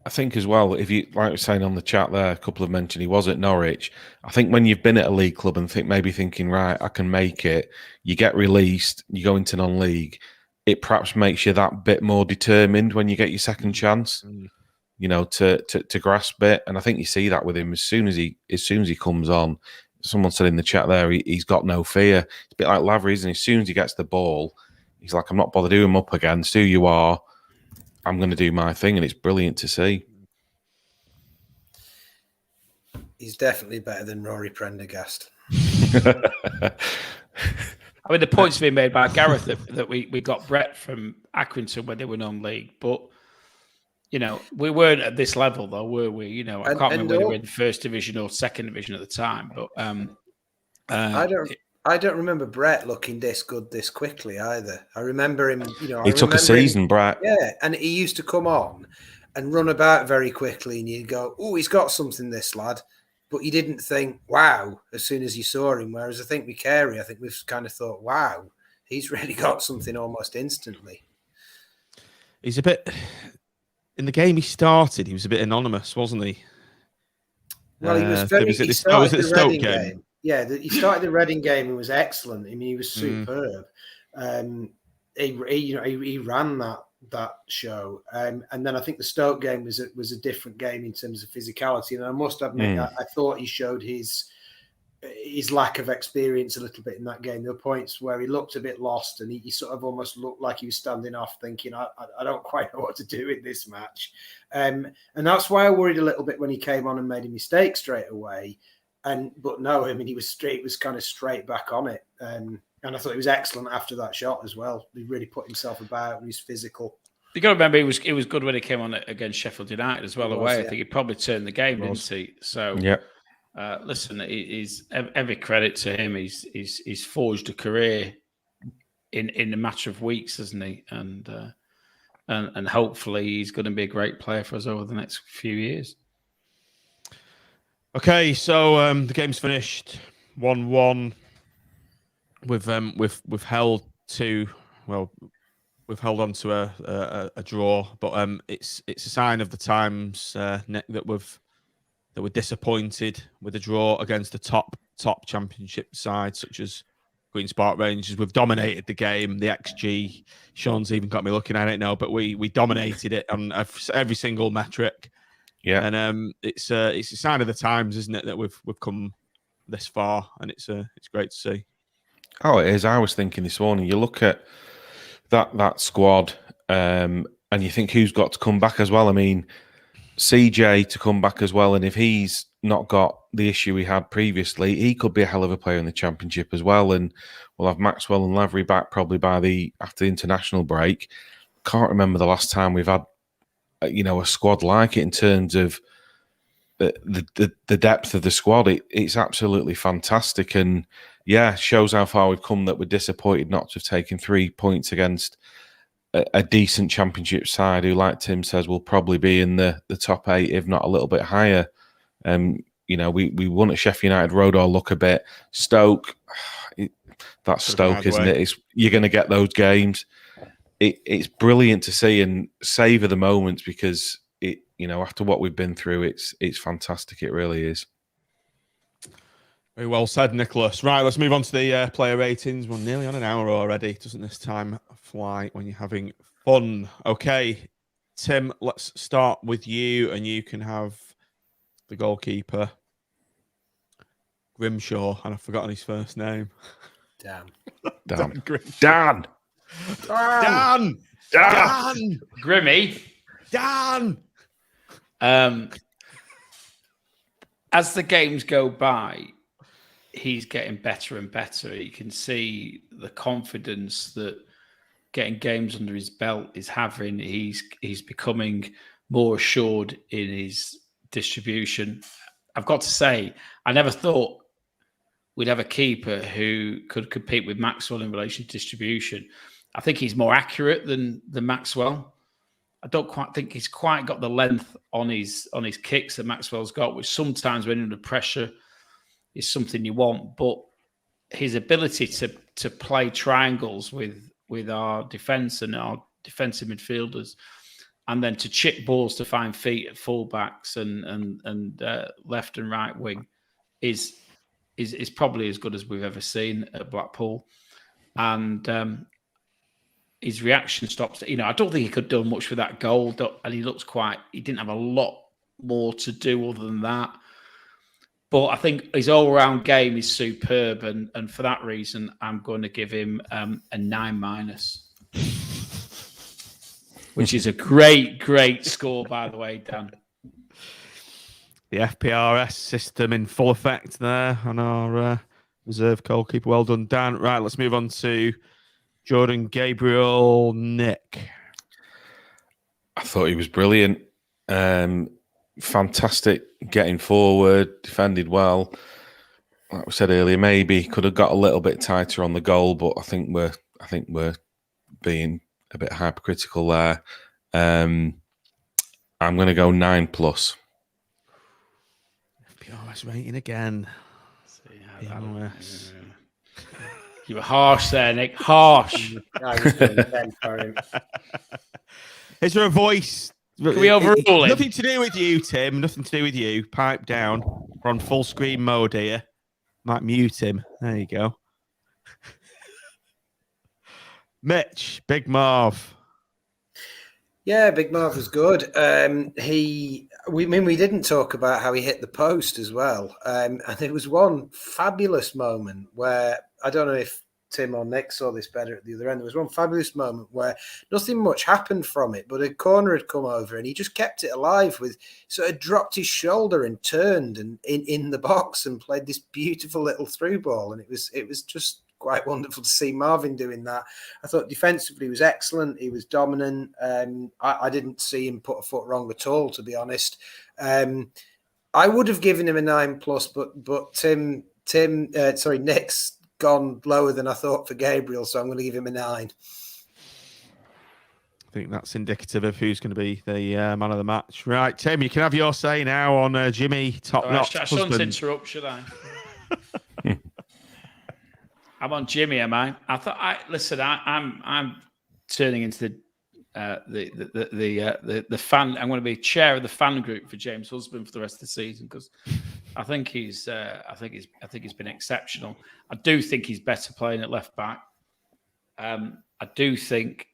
I think as well, if you, like I was saying on the chat there, a couple have mentioned he was at Norwich. I think when you've been at a league club and thinking, right, I can make it, you get released, you go into non-league, it perhaps makes you that bit more determined when you get your second chance, to grasp it. And I think you see that with him as soon as he comes on. Someone said in the chat there, he's got no fear. It's a bit like Lavery, isn't he? As soon as he gets the ball, he's like, I'm not bothered who I'm up against, who you are. I'm going to do my thing, and it's brilliant to see. He's definitely better than Rory Prendergast. I mean, the point's been made by Gareth that we got Brett from Accrington when they were non-league, but we weren't at this level, though, were we? I can't remember whether we were in first division or second division at the time, but I don't remember Brett looking this good this quickly either. I remember him, he took a season, Brett. Yeah, and he used to come on and run about very quickly, and you'd go, oh, he's got something, this lad. But you didn't think, wow, as soon as you saw him. Whereas I think with Carey, we've kind of thought, wow, he's really got something almost instantly. He's a bit... In the game he started, he was a bit anonymous, wasn't he? Well, he was very... He started the Reading game. Yeah, he started the Reading game and was excellent. I mean, he was superb. He ran that show, and then I think the Stoke game was a different game in terms of physicality. And I must admit, I thought he showed his lack of experience a little bit in that game. There were points where he looked a bit lost, and he sort of almost looked like he was standing off, thinking, "I don't quite know what to do in this match." And that's why I worried a little bit when he came on and made a mistake straight away. But no, I mean, he was kind of straight back on it. And I thought he was excellent after that shot as well. He really put himself about, and he's physical. You got to remember, he was good when he came on against Sheffield United as well. I think he probably turned the game, didn't he? So, listen, he's every credit to him. He's forged a career in a matter of weeks, hasn't he? And hopefully he's going to be a great player for us over the next few years. Okay, so the game's finished 1-1. We've held on to a draw, but it's a sign of the times, Nick, that we're disappointed with a draw against the top Championship side such as Queen's Park Rangers. We've dominated the game. The XG, Sean's even got me looking at it now, but we dominated it on every single metric. Yeah. And it's a sign of the times, isn't it, that we've come this far, and it's great to see. Oh, it is. I was thinking this morning, you look at that squad, and you think who's got to come back as well. I mean, CJ to come back as well, and if he's not got the issue he had previously, he could be a hell of a player in the Championship as well. And we'll have Maxwell and Lavery back probably after the international break. Can't remember the last time we've had a squad like it in terms of the depth of the squad. It's absolutely fantastic, and shows how far we've come that we're disappointed not to have taken 3 points against a decent Championship side who, like Tim says, will probably be in the top 8, if not a little bit higher. We won at Sheffield United Road or look a bit. Stoke, that's Stoke, isn't it? You're going to get those games. It's brilliant to see and savour the moments because after what we've been through, it's fantastic. It really is. Very well said, Nicholas. Right, let's move on to the player ratings. We're nearly on an hour already. Doesn't this time fly when you're having fun? Okay, Tim, let's start with you, and you can have the goalkeeper, Grimshaw, and I've forgotten his first name. Dan. Grimmy. Dan. As the games go by, he's getting better and better. You can see the confidence that getting games under his belt is having. He's becoming more assured in his distribution. I've got to say, I never thought we'd have a keeper who could compete with Maxwell in relation to distribution. I think he's more accurate than Maxwell. I don't quite think he's quite got the length on his kicks that Maxwell's got, which sometimes when under pressure is something you want. But his ability to play triangles with our defence and our defensive midfielders, and then to chip balls to find feet at fullbacks and left and right wing is probably as good as we've ever seen at Blackpool. And his reaction stops. I don't think he could do much with that goal. And he didn't have a lot more to do other than that. But I think his all-round game is superb. And for that reason, I'm going to give him a 9-, which is a great score, by the way, Dan. The FPRS system in full effect there on our reserve goalkeeper. Well done, Dan. Right, let's move on to Jordan Gabriel. Nick. I thought he was brilliant. Fantastic getting forward, defended well. Like we said earlier, maybe could have got a little bit tighter on the goal, but I think we're being a bit hypercritical there. I'm going to go 9+. FPRS rating again. You were harsh there, Nick. Harsh. Is there a voice? Can we overrule it? Nothing to do with you, Tim. Nothing to do with you. Pipe down. We're on full screen mode here. Might mute him. There you go. Mitch, Big Marv. Yeah, Big Marv was good. We didn't talk about how he hit the post as well. And there was one fabulous moment where, I don't know if Tim or Nick saw this better at the other end. There was one fabulous moment where nothing much happened from it, but a corner had come over and he just kept it alive with sort of dropped his shoulder and turned and in the box and played this beautiful little through ball. And it was just quite wonderful to see Marvin doing that. I thought defensively he was excellent. He was dominant. I didn't see him put a foot wrong at all, to be honest. I would have given him a 9+, but Nick's gone lower than I thought for Gabriel, so I'm going to give him a 9. I think that's indicative of who's going to be the man of the match. Right, Tim, you can have your say now on Jimmy top-notch I shouldn't interrupt, should I? I'm on Jimmy, am I? I'm turning into the fan. I'm going to be chair of the fan group for James Husband for the rest of the season because I think he's been exceptional. I do think he's better playing at left back. I do think,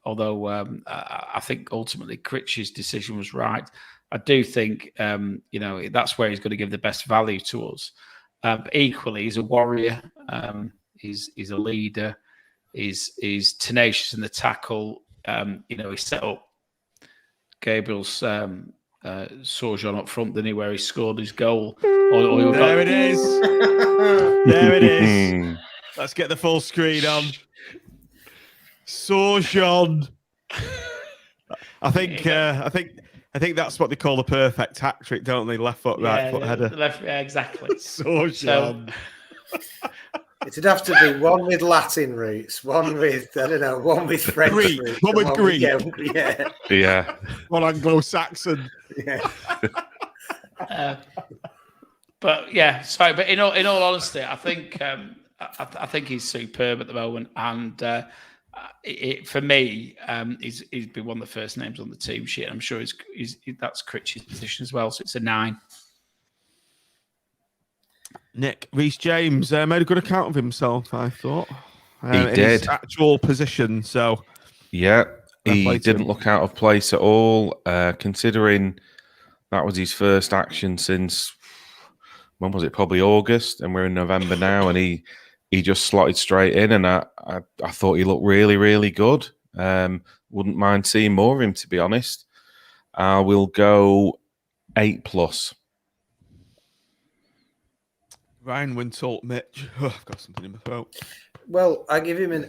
although I think ultimately Critch's decision was right, I do think that's where he's going to give the best value to us. But equally, he's a warrior. He's a leader. He's tenacious in the tackle. He set up Gabriel's Sojourn up front, didn't he, where he scored his goal. There it is. There it is. Let's get the full screen on. Sojourn. I think that's what they call the perfect hat trick, don't they? Left foot, right foot header. Exactly. Sojourn. It'd have to be one with Latin roots, one with one with French Greek, roots, one with Greek. Yeah. One Anglo-Saxon. Yeah. But in all honesty, I think he's superb at the moment, and for me, he's been one of the first names on the team sheet. I'm sure that's Critch's position as well, so it's a 9. Nick, Reece James made a good account of himself, I thought. He in did. His actual position, so... Yeah, he didn't look out of place at all, considering that was his first action since, when was it? Probably August, and we're in November now, and he just slotted straight in, and I thought he looked really, really good. Wouldn't mind seeing more of him, to be honest. I will go 8+. Ryan Wintle, Mitch. Oh, I've got something in my throat. Well, I give him an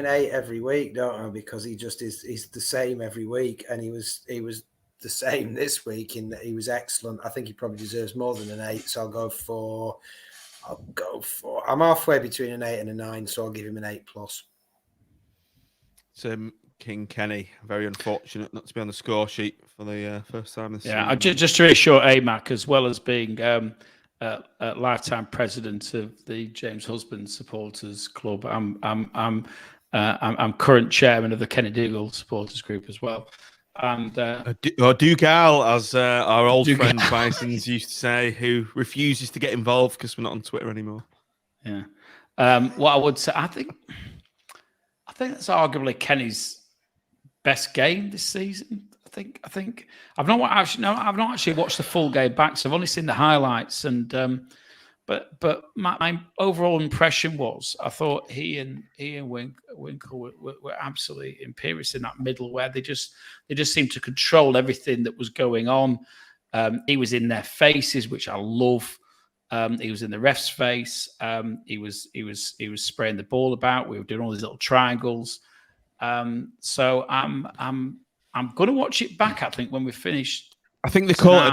8 every week, don't I? Because he just he's the same every week, and he was the same this week in that he was excellent. I think he probably deserves more than an 8, so I'll go for. I'm halfway between an 8 and a 9, so I'll give him an 8+. Tim King Kenny, very unfortunate not to be on the score sheet for the first time this season. Yeah, just to reassure AMAC, as well as being a lifetime president of the James Husband Supporters Club, I'm current chairman of the Kenny Dougal Supporters Group as well. And Dougal, as our old Dougal. friend Bisons used to say, who refuses to get involved because we're not on Twitter anymore. Yeah. What I would say, I think that's arguably Kenny's best game this season. I think I've not actually watched the full game back, so I've only seen the highlights. And but my overall impression was I thought he and Winkle were absolutely imperious in that middle, where they just seemed to control everything that was going on. He was in their faces, which I love. He was in the ref's face. He was spraying the ball about. We were doing all these little triangles. So I'm going to watch it back. I think when we finished. I think they call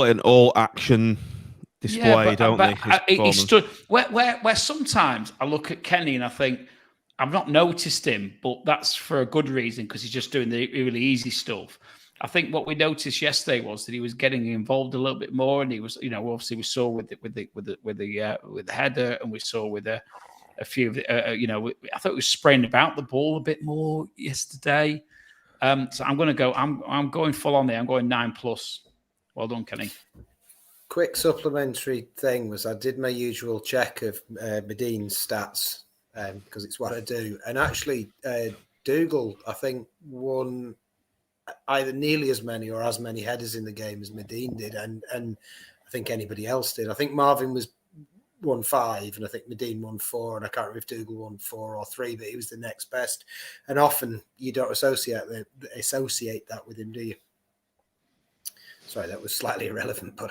it an all action display, don't they? He stood where sometimes I look at Kenny and I think I've not noticed him, but that's for a good reason because he's just doing the really easy stuff. I think what we noticed yesterday was that he was getting involved a little bit more, and he was, obviously we saw with the header, and we saw with a few of the, I thought he was spraying about the ball a bit more yesterday. So I'm going to go. I'm going full on there. I'm going 9+. Well done, Kenny. Quick supplementary thing was I did my usual check of Medin's stats because it's what I do, and actually Dougal I think won either nearly as many or as many headers in the game as Medin did, and I think anybody else did. I think Marvin won 5, and I think Medin won 4, and I can't remember if Dougal won 4 or 3, but he was the next best. And often you don't associate that with him, do you? Sorry, that was slightly irrelevant, but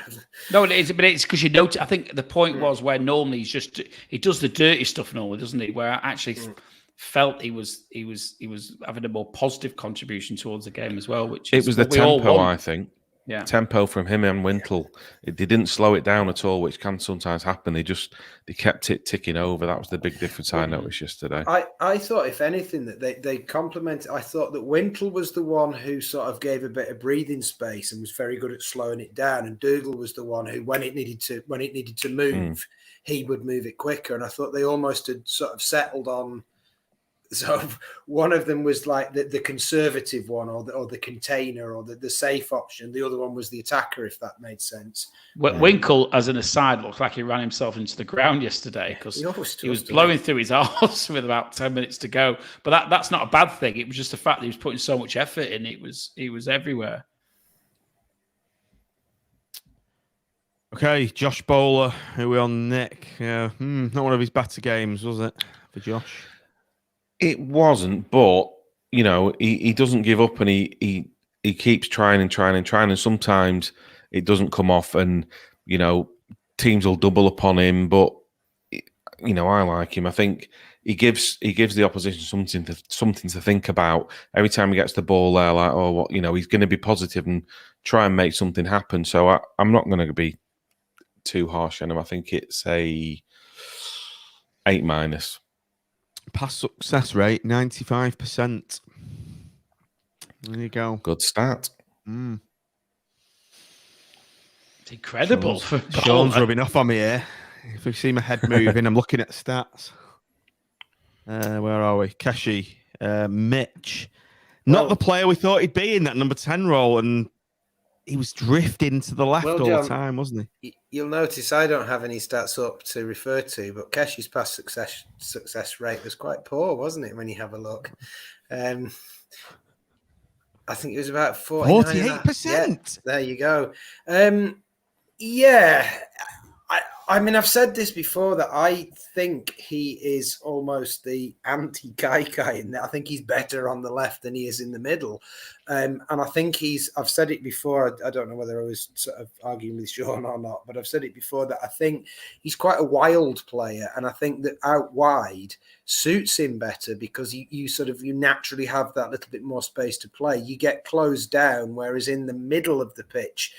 no, it is. But it's because you notice. I think the point was where normally he does the dirty stuff normally, doesn't he? Where I actually felt he was having a more positive contribution towards the game as well. Which it was the tempo, I think. Yeah, tempo from him and Wintle. They didn't slow it down at all, which can sometimes happen. They kept it ticking over. That was the big difference I noticed yesterday. I thought, if anything, that they complimented. I thought that Wintle was the one who sort of gave a bit of breathing space and was very good at slowing it down, and Dougal was the one who, when it needed to move, he would move it quicker. And I thought they almost had sort of settled on So one of them was like the conservative one, or the container, or the safe option. The other one was the attacker, if that made sense. Winkle, as an aside, looked like he ran himself into the ground yesterday because he was blowing through his arse with about 10 minutes to go. But that's not a bad thing. It was just the fact that he was putting so much effort in. He was everywhere. Okay, Josh Bowler, who we on, Nick? Not one of his better games, was it, for Josh? It wasn't, but he doesn't give up, and he keeps trying and trying and trying, and sometimes it doesn't come off, and teams will double upon him. But I like him. I think he gives the opposition something to think about every time he gets the ball there. Like, he's going to be positive and try and make something happen. So I'm not going to be too harsh on him. I think it's a 8-. Pass success rate 95%. There you go. Good stat. It's incredible. Sean's rubbing off on me here. If you see my head moving, I'm looking at stats. Where are we? Keshi, Mitch. Not the player we thought he'd be in that number 10 role, and he was drifting to the left all the time, wasn't he? You'll notice I don't have any stats up to refer to, but Keshi's pass success rate was quite poor, wasn't it, when you have a look? I think it was about 48%. Yeah, there you go. I mean, I've said this before, that I think he is almost the anti-Kaikai, and I think he's better on the left than he is in the middle. And I think I've said it before, I don't know whether I was sort of arguing with Sean or not, but I've said it before that I think he's quite a wild player, and I think that out wide suits him better because you naturally have that little bit more space to play. You get closed down, whereas in the middle of the pitch,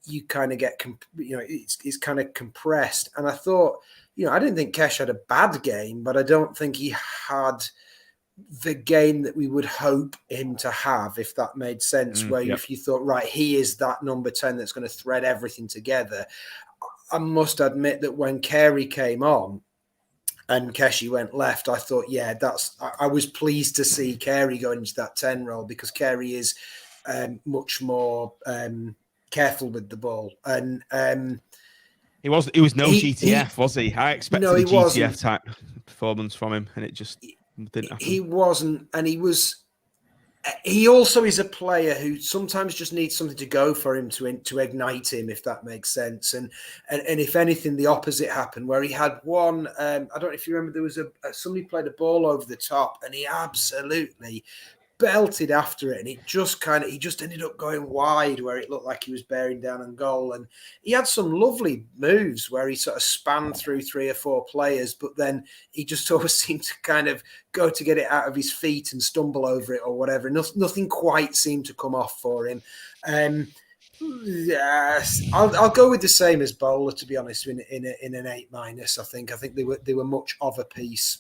you kind of get, it's kind of compressed. And I thought, I didn't think Kesh had a bad game, but I don't think he had the game that we would hope him to have, if that made sense, if you thought, right, he is that number 10 that's going to thread everything together. I must admit that when Carey came on and Keshi went left, I thought, I was pleased to see Carey go into that 10 role, because Carey is much more careful with the ball, and he was no GTF, was he? I expected a GTF type performance from him, and it just didn't happen. He wasn't, and he also is a player who sometimes just needs something to go for him to ignite him, if that makes sense. And if anything, the opposite happened, where he had one. I don't know if you remember, there was somebody played a ball over the top, and he absolutely belted after it, and he just ended up going wide, where it looked like he was bearing down on goal. And he had some lovely moves where he sort of spanned through 3 or 4 players, but then he just always seemed to kind of go to get it out of his feet and stumble over it or whatever. Nothing quite seemed to come off for him. Yes, I'll go with the same as Bowler, to be honest, in an 8-. I think they were much of a piece.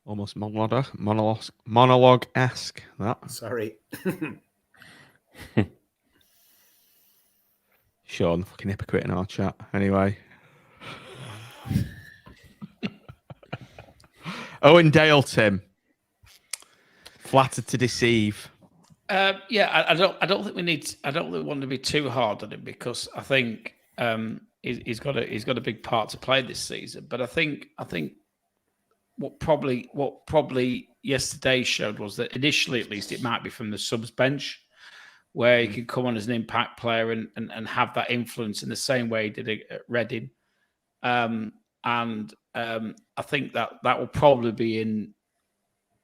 Almost monologue-esque, that. Sorry. Sean, the fucking hypocrite in our chat. Anyway. Owen Dale, Tim. Flattered to deceive. I don't think we need. I don't want to be too hard on him, because I think he's got a big part to play this season. But I think what probably yesterday showed was that initially, at least, it might be from the subs bench, where he could come on as an impact player and have that influence in the same way he did at Reading. I think that will probably be in.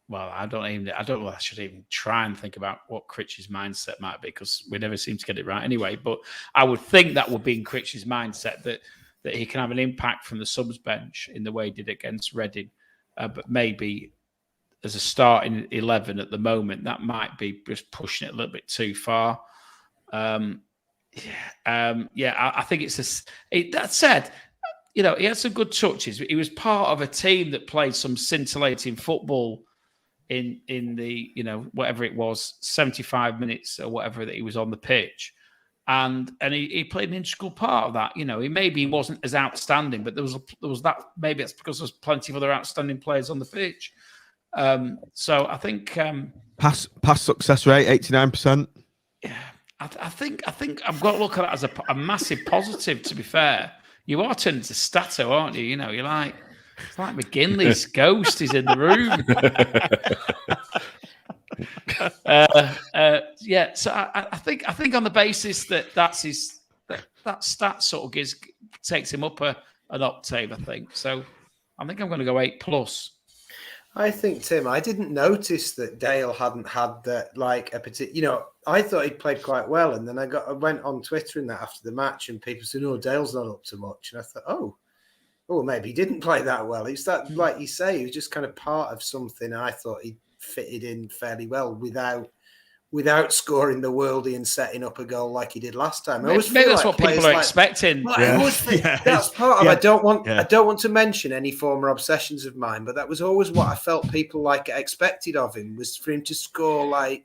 Well, I don't know. I should even try and think about what Critch's mindset might be, because we never seem to get it right anyway. But I would think that would be in Critch's mindset, that he can have an impact from the subs bench in the way he did against Reading. But maybe as a starting 11 at the moment, that might be just pushing it a little bit too far. I think it's that said, he had some good touches. He was part of a team that played some scintillating football in the whatever it was, 75 minutes or whatever that he was on the pitch. and he played an integral part of that. You know, he wasn't as outstanding, but there was that. Maybe it's because there's plenty of other outstanding players on the pitch. So I think pass success rate 89%. Yeah, I think I've got to look at it as a massive positive. To be fair, you are turning to Stato, aren't you? You know, it's like McGinley's ghost is in the room. Yeah, so I think on the basis that stat sort of takes him up an octave. I think so. I think I'm going to go 8+. I think, Tim, I didn't notice that Dale hadn't had that, like, a particular, you know, I thought he'd played quite well. And then I went on Twitter and that after the match and people said, "Oh, Dale's not up to much." And I thought, oh, maybe he didn't play that well. It's that, like you say, he was just kind of part of something. I thought he fitted in fairly well without scoring the worldie and setting up a goal like he did last time. Maybe that's what people are expecting. That's part of. I don't want to mention any former obsessions of mine, but that was always what I felt people like expected of him, was for him to score, like,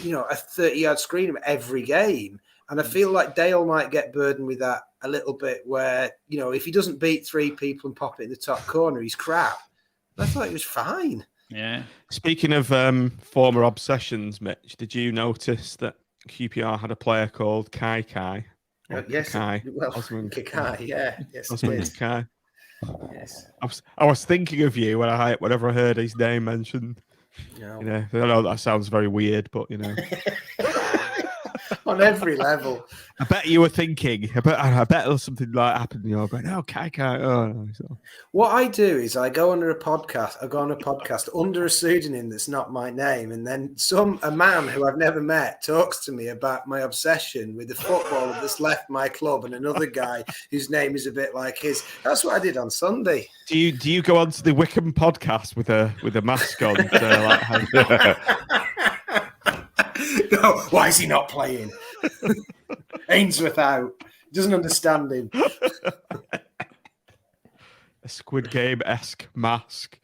you know, a 30-yard screen every game. And I feel like Dale might get burdened with that a little bit, where, you know, if he doesn't beat 3 people and pop it in the top corner, he's crap. But I thought he was fine. Yeah. Speaking of former obsessions, Mitch, did you notice that QPR had a player called Kai? Yes. Kai. Well, Kai, yeah. Yes, Osman Kai. Yes. I was thinking of you whenever I heard his name mentioned. No. You know, I know that sounds very weird, but, you know. On every level. I bet you were thinking. I bet there was something like happened in your brain. Oh, Kai. Oh, no. So. What I do is I go on a podcast under a pseudonym that's not my name, and then a man who I've never met talks to me about my obsession with the footballer that's left my club, and another guy whose name is a bit like his. That's what I did on Sunday. Do you go onto the Wickham podcast with a mask on? No, why is he not playing? Ainsworth out. Doesn't understand him. A Squid Game-esque mask.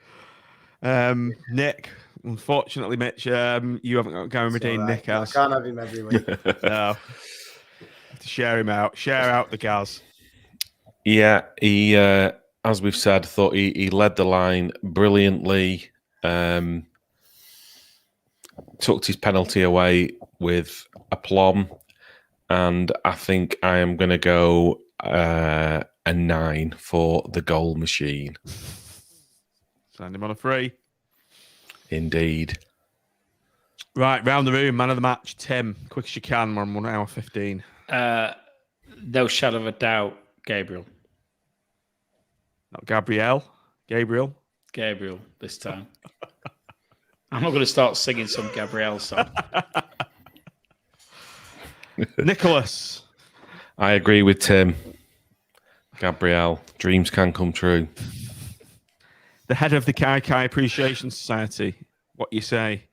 Nick, unfortunately, Mitch, you haven't got Gary Medine. Right. Nick has. I can't have him every week. No. Have to share him out. Share out the Gaz. Yeah, he, as we've said, thought he led the line brilliantly. Tucked his penalty away with aplomb, and I think I am going to go a 9 for the goal machine. Sign him on a free. Indeed. Right, round the room, man of the match, Tim. Quick as you can, we're on 1 hour 15. No shadow of a doubt, Gabriel. Not Gabriel. Gabriel this time. I'm not going to start singing some Gabrielle song. Nicholas. I agree with Tim. Gabrielle, dreams can come true. The head of the Kai Appreciation Society. What you say?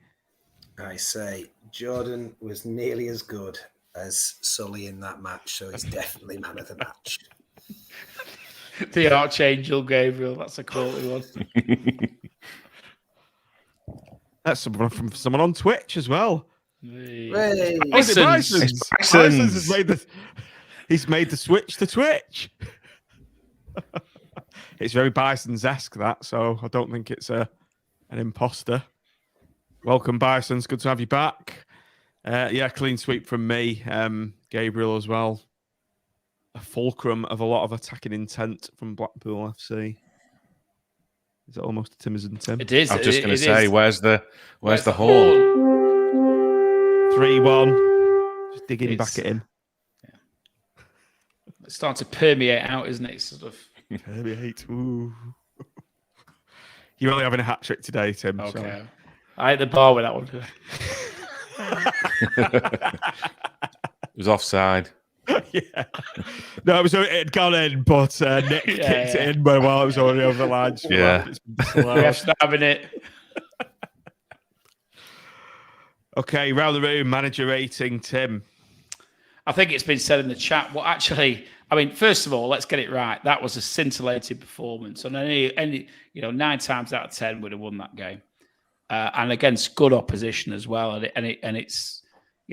I say Jordan was nearly as good as Sully in that match, so he's definitely man of the match. The Archangel Gabriel. That's a quality one. That's someone on Twitch as well. Hey. Bison's he's made the switch to Twitch. It's very Bison's-esque, that, so I don't think it's an imposter. Welcome, Bisons. Good to have you back. Yeah, clean sweep from me. Gabriel as well. A fulcrum of a lot of attacking intent from Blackpool FC. Is it almost a Timmers and Tim? It is. I was just going to say, where's the horn? 3-1. Just digging back at him. Yeah. It's starting to permeate out, isn't it? Sort of. Permeate. Ooh. You're only having a hat trick today, Tim. Okay. So. I hit the bar with that one. It was offside. Yeah. No, it had gone in, but Nick kicked it in while it was already over the line. So yeah. We're having it. Okay, round the room, manager rating, Tim. I think it's been said in the chat. Well, actually, I mean, first of all, let's get it right. That was a scintillating performance. And any 9 times out of 10 would have won that game. And against good opposition as well. And it's,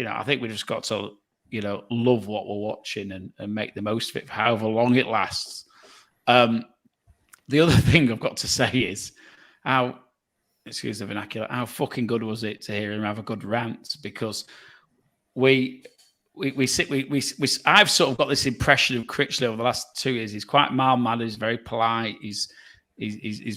I think we just got to love what we're watching and make the most of it for however long it lasts. The other thing I've got to say is how, excuse the vernacular, how fucking good was it to hear him have a good rant? Because I've sort of got this impression of Critchley over the last 2 years. He's quite mild-mannered, he's very polite, he's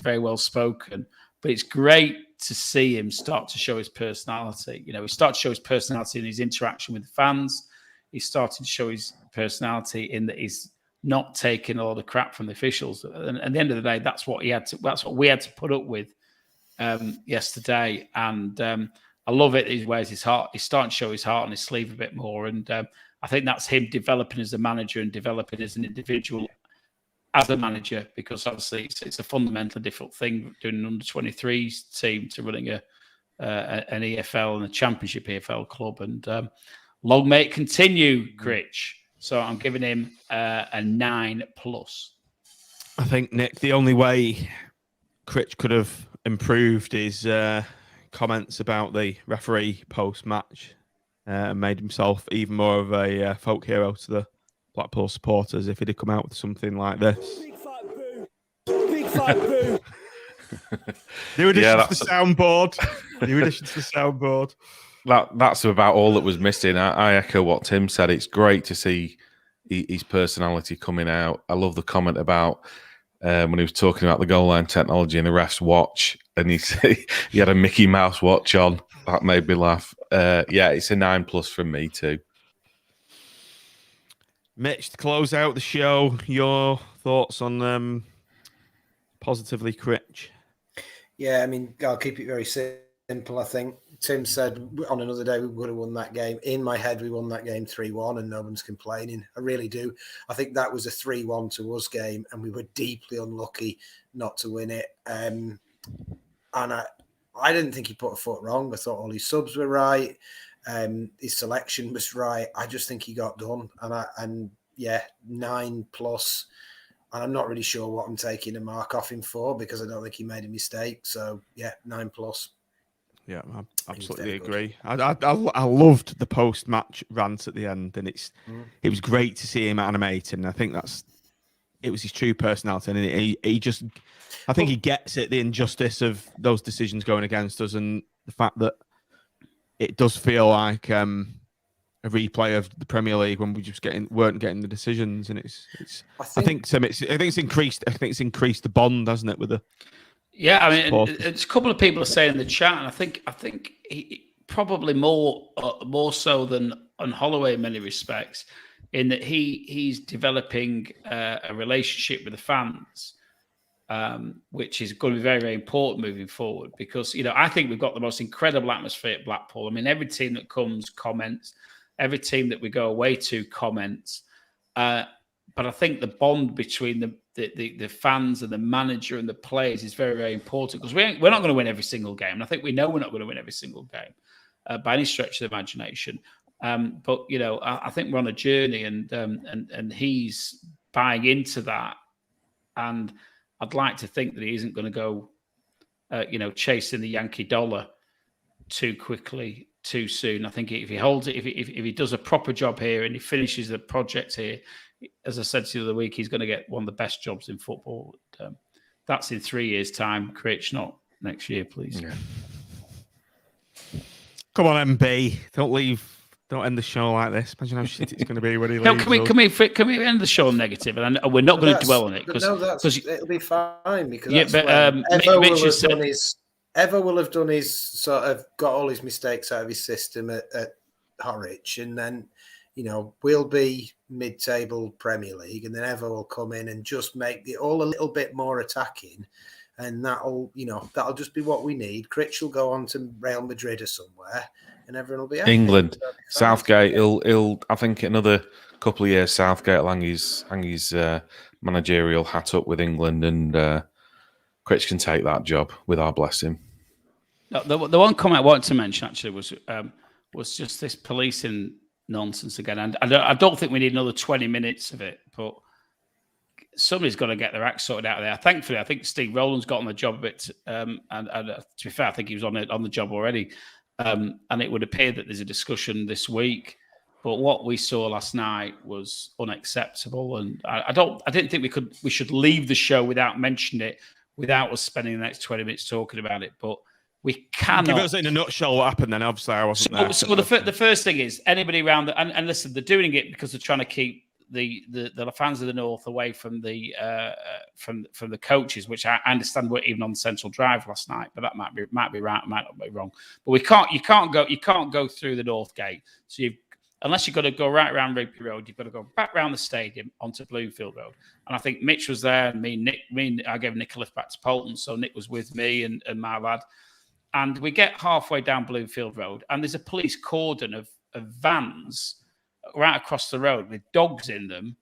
very well spoken. But it's great to see him start to show his personality. He started to show his personality in his interaction with the fans. He's starting to show his personality in that he's not taking a lot of crap from the officials. And at the end of the day, that's what we had to put up with yesterday. And I love it. He wears his heart. He's starting to show his heart on his sleeve a bit more. And I think that's him developing as a manager and developing as an individual as a manager, because obviously it's a fundamentally different thing doing an under-23s team to running an EFL and a Championship EFL club. And long may it continue, Critch. So I'm giving him a 9+. I think, Nick, the only way Critch could have improved his comments about the referee post-match made himself even more of a folk hero to the Blackpool supporters if he'd have come out with something like this. Big fat boo. Big fat boo. New addition to the soundboard. New addition to the soundboard. That's about all that was missing. I echo what Tim said. It's great to see his personality coming out. I love the comment about when he was talking about the goal line technology and the ref's watch, and he had a Mickey Mouse watch on. That made me laugh. Yeah, it's a 9+ from me too. Mitch, to close out the show, your thoughts on positively Critch? Yeah, I mean, I'll keep it very simple, I think. Tim said on another day we would have won that game. In my head, we won that game 3-1 and no one's complaining. I really do. I think that was a 3-1 to us game and we were deeply unlucky not to win it. And I didn't think he put a foot wrong. I thought all his subs were right. His selection was right. I just think he got done. And 9+. And I'm not really sure what I'm taking a mark off him for because I don't think he made a mistake. So, 9+. Yeah, I absolutely agree. I loved the post-match rant at the end, and it was great to see him animating. I think it was his true personality, and I think he gets it, the injustice of those decisions going against us, and the fact that it does feel like a replay of the Premier League when we just weren't getting the decisions, and I think it's increased the bond, hasn't it, with the. Yeah, I mean, it's a couple of people are saying in the chat, and I think he probably more so than on Holloway in many respects, in that he's developing a relationship with the fans, which is going to be very, very important moving forward. Because I think we've got the most incredible atmosphere at Blackpool. I mean, every team that comes comments, every team that we go away to comments. But I think the bond between the fans and the manager and the players is very, very important, because we're not going to win every single game. And I think we know we're not going to win every single game by any stretch of the imagination. But I think we're on a journey, and he's buying into that. And I'd like to think that he isn't going to go, chasing the Yankee dollar too quickly, too soon. I think if he holds it, if he does a proper job here and he finishes the project here, as I said to you the other week, he's going to get one of the best jobs in football. That's in 3 years' time, Critch, not next year, please. Yeah. Come on, MB. Don't end the show like this. Imagine how shit it's going to be when he leaves. No, can we end the show on negative? And we're not going to dwell on it. It'll be fine, because Evo will have done his sort of got all his mistakes out of his system at Harwich, and then we'll be mid-table Premier League, and then Evo will come in and just make it all a little bit more attacking, and that'll just be what we need. Critch will go on to Real Madrid or somewhere, and everyone will be happy. England, Southgate. He'll. I think another couple of years, Southgate will hang his managerial hat up with England, and Critch can take that job with our blessing. No, the one comment I wanted to mention actually was just this policing nonsense again, and I don't think we need another 20 minutes of it, but somebody's got to get their act sorted out there. Thankfully, I think Steve Rowland's got on the job a bit, and to be fair, I think he was on the job already, and it would appear that there's a discussion this week But what we saw last night was unacceptable, and I didn't think we should leave the show without mentioning it, without us spending the next 20 minutes talking about it. But we cannot. Give us in a nutshell what happened. Then obviously I wasn't there. So the first thing is anybody around and listen, they're doing it because they're trying to keep the fans of the North away from the coaches, which I understand weren't even on Central Drive last night, but that might be right, might not be wrong. But you can't go through the North Gate. So unless you've got to go right around Rigby Road, you've got to go back round the stadium onto Bloomfield Road. And I think Mitch was there, and I gave Nick a lift back to Polton, so Nick was with me and my lad. And we get halfway down Bloomfield Road, and there's a police cordon of vans right across the road with dogs in them,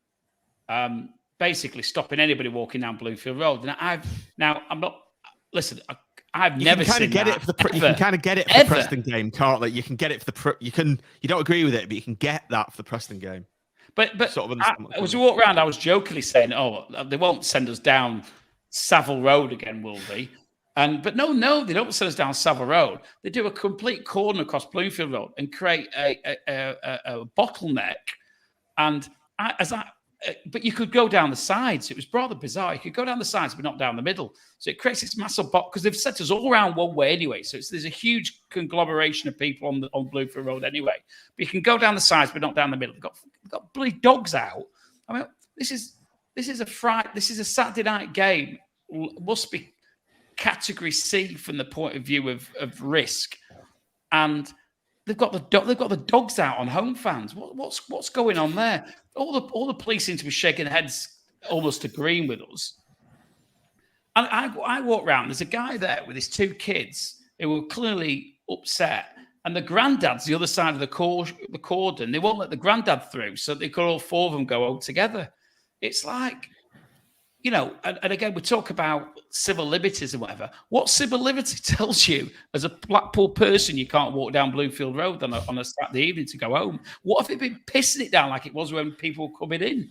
basically stopping anybody walking down Bloomfield Road. And I've never seen that. You can kind of get it for the Preston game, can't you? You can get it for you don't agree with it, but you can get that for the Preston game. But sort of as we walk around, I was jokingly saying, "Oh, they won't send us down Savile Road again, will they?" But no, they don't send us down Savile Road. They do a complete cordon across Bloomfield Road and create a bottleneck. But you could go down the sides. It was rather bizarre. You could go down the sides, but not down the middle. So it creates this massive box because they've set us all around one way anyway. So there's a huge conglomeration of people on Bloomfield Road anyway. But you can go down the sides, but not down the middle. They've got bloody dogs out. I mean, this is a Saturday night game. Must be Category C from the point of view of risk, and they've got the dogs out on home fans. What's going on there? All the police seem to be shaking their heads, almost agreeing with us. And I walk around. There's a guy there with his two kids who were clearly upset, and the granddad's the other side of the cordon. They won't let the granddad through, so they could all four of them go out together. It's like, and again, we talk about civil liberties and whatever. What civil liberty tells you as a Blackpool person you can't walk down Bloomfield Road on a Saturday evening to go home? What if it been pissing it down like it was when people were coming in?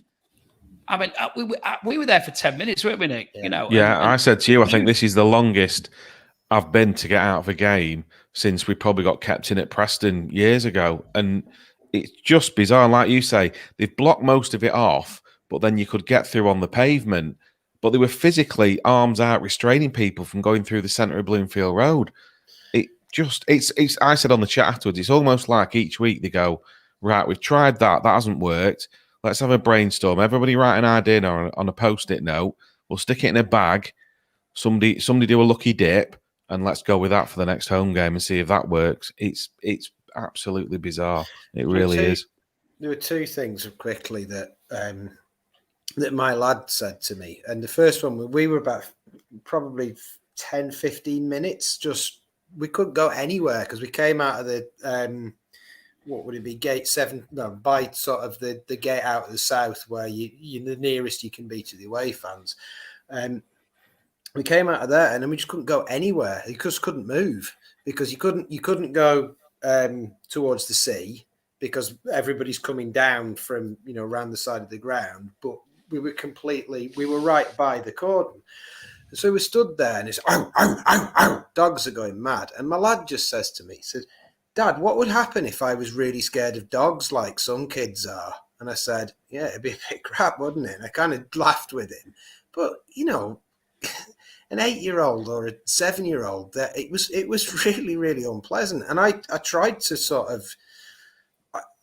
I mean, we were there for 10 minutes, weren't we, Nick? Yeah. I said to you, I think this is the longest I've been to get out of a game since we probably got kept in at Preston years ago. And it's just bizarre. Like you say, they've blocked most of it off, but then you could get through on the pavement. But they were physically arms out restraining people from going through the centre of Bloomfield Road. It's I said on the chat afterwards, it's almost like each week they go, right, we've tried that hasn't worked. Let's have a brainstorm. Everybody write an idea on a post-it note. We'll stick it in a bag. Somebody do a lucky dip, and let's go with that for the next home game and see if that works. It's absolutely bizarre. It really is. There were two things quickly that my lad said to me. And the first one, we were about probably 10, 15 minutes. We couldn't go anywhere because we came out of the, what would it be, gate 7? No, by sort of the gate out of the south where you're the nearest you can be to the away fans. We came out of there and then we just couldn't go anywhere. You just couldn't move because you couldn't go towards the sea because everybody's coming down from, around the side of the ground. But we were right by the cordon. And so we stood there and it's, ow, ow, ow, ow. Dogs are going mad. And my lad just says to me, he said, Dad, what would happen if I was really scared of dogs like some kids are? And I said, yeah, it'd be a bit crap, wouldn't it? And I kind of laughed with him. But, an 8-year-old or a 7-year-old, that it was really, really unpleasant. And I tried to sort of,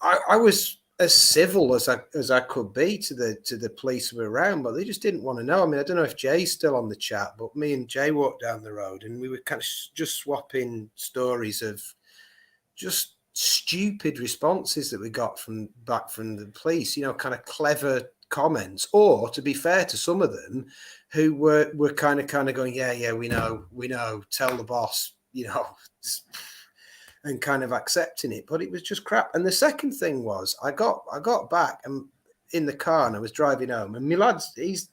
I was as civil as I could be to the police who were around, but they just didn't want to know. I mean, I don't know if Jay's still on the chat, but me and Jay walked down the road and we were kind of just swapping stories of just stupid responses that we got back from the police, kind of clever comments, or to be fair to some of them who were kind of going, yeah, we know, tell the boss, and kind of accepting it, but it was just crap. And the second thing was I got back and in the car and I was driving home and my lad's, he's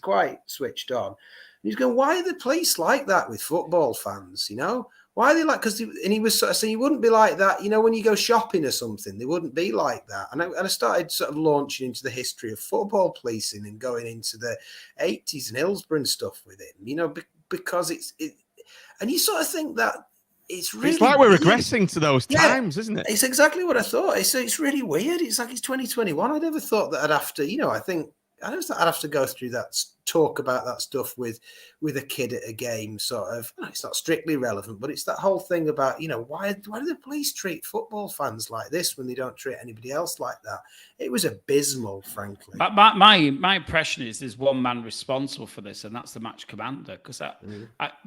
quite switched on. And he's going, why are the police like that with football fans? Why are they like, and he was sort of saying, you wouldn't be like that, when you go shopping or something, they wouldn't be like that. And I started sort of launching into the history of football policing and going into the 80s and Hillsborough and stuff with him, because and you sort of think that it's really It's like we're weird. regressing to those times, isn't it? It's exactly what I thought. It's really weird. It's like it's 2021. I never thought that I'd have to, I never thought I'd have to go through that, talk about that stuff with a kid at a game. Sort of, it's not strictly relevant, but it's that whole thing about, why do the police treat football fans like this when they don't treat anybody else like that? It was abysmal, frankly. But my impression is there's one man responsible for this, and that's the match commander. Because I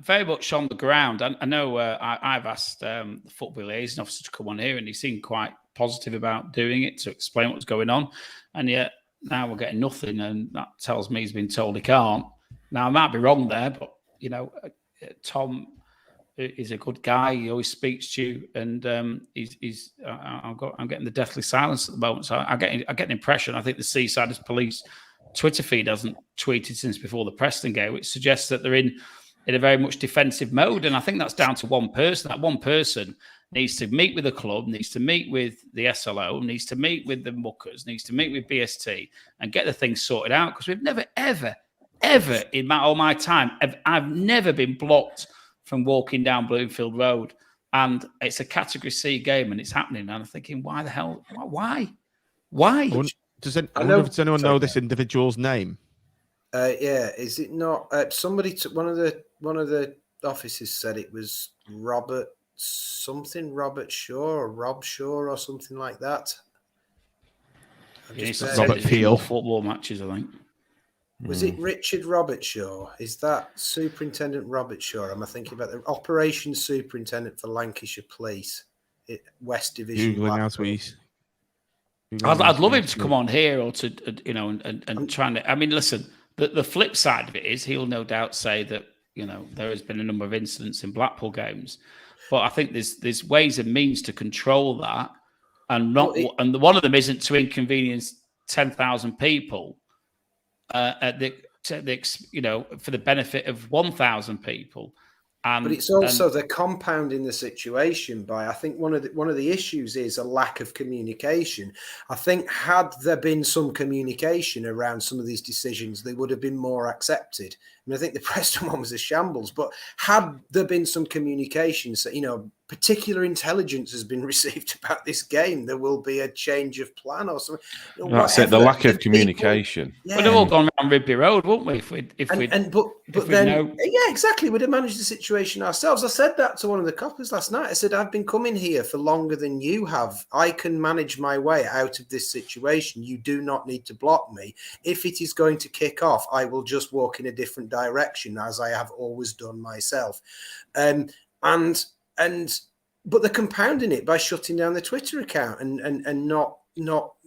very much on the ground. I know I've asked the football liaison officer to come on here, and he seemed quite positive about doing it to explain what's going on, and yet now we're getting nothing, and that tells me he's been told he can't. Now I might be wrong there, but Tom is a good guy. He always speaks to you, and I'm getting the deathly silence at the moment. So I get an impression. I think the Seasiders Police Twitter feed hasn't tweeted since before the Preston game, which suggests that they're in a very much defensive mode, and I think that's down to one person. That one person needs to meet with the club, needs to meet with the SLO, needs to meet with the Muckers, needs to meet with BST and get the thing sorted out, because we've never, ever in all my time, I've never been blocked from walking down Bloomfield Road. And it's a Category C game and it's happening. And I'm thinking, why the hell? Why? Does anyone know this individual's name? Yeah, is it not? Somebody took one of the officers said it was Robert Shaw or Rob Shaw or something like that. Robert Peel. Football matches, I think. Was it Richard Robert Shaw? Is that Superintendent Robert Shaw? Am I thinking about the Operations Superintendent for Lancashire Police, West Division? I'd love him to come on here or to and trying to. I mean, listen. The flip side of it is he'll no doubt say that there has been a number of incidents in Blackpool games, but I think there's ways and means to control that, and one of them isn't to inconvenience 10,000 people for the benefit of 1,000 people. But it's also they're compounding the situation by, I think one of the issues is a lack of communication. I think had there been some communication around some of these decisions, they would have been more accepted. I mean, I think the Preston one was a shambles, but had there been some communication, so, particular intelligence has been received about this game, there will be a change of plan or something. That's it. The lack of communication. We'd have all gone around Rigby Road, wouldn't we? Yeah, exactly. We'd have managed the situation ourselves. I said that to one of the coppers last night. I said, I've been coming here for longer than you have. I can manage my way out of this situation. You do not need to block me. If it is going to kick off, I will just walk in a different direction, as I have always done myself. But they're compounding it by shutting down the Twitter account and not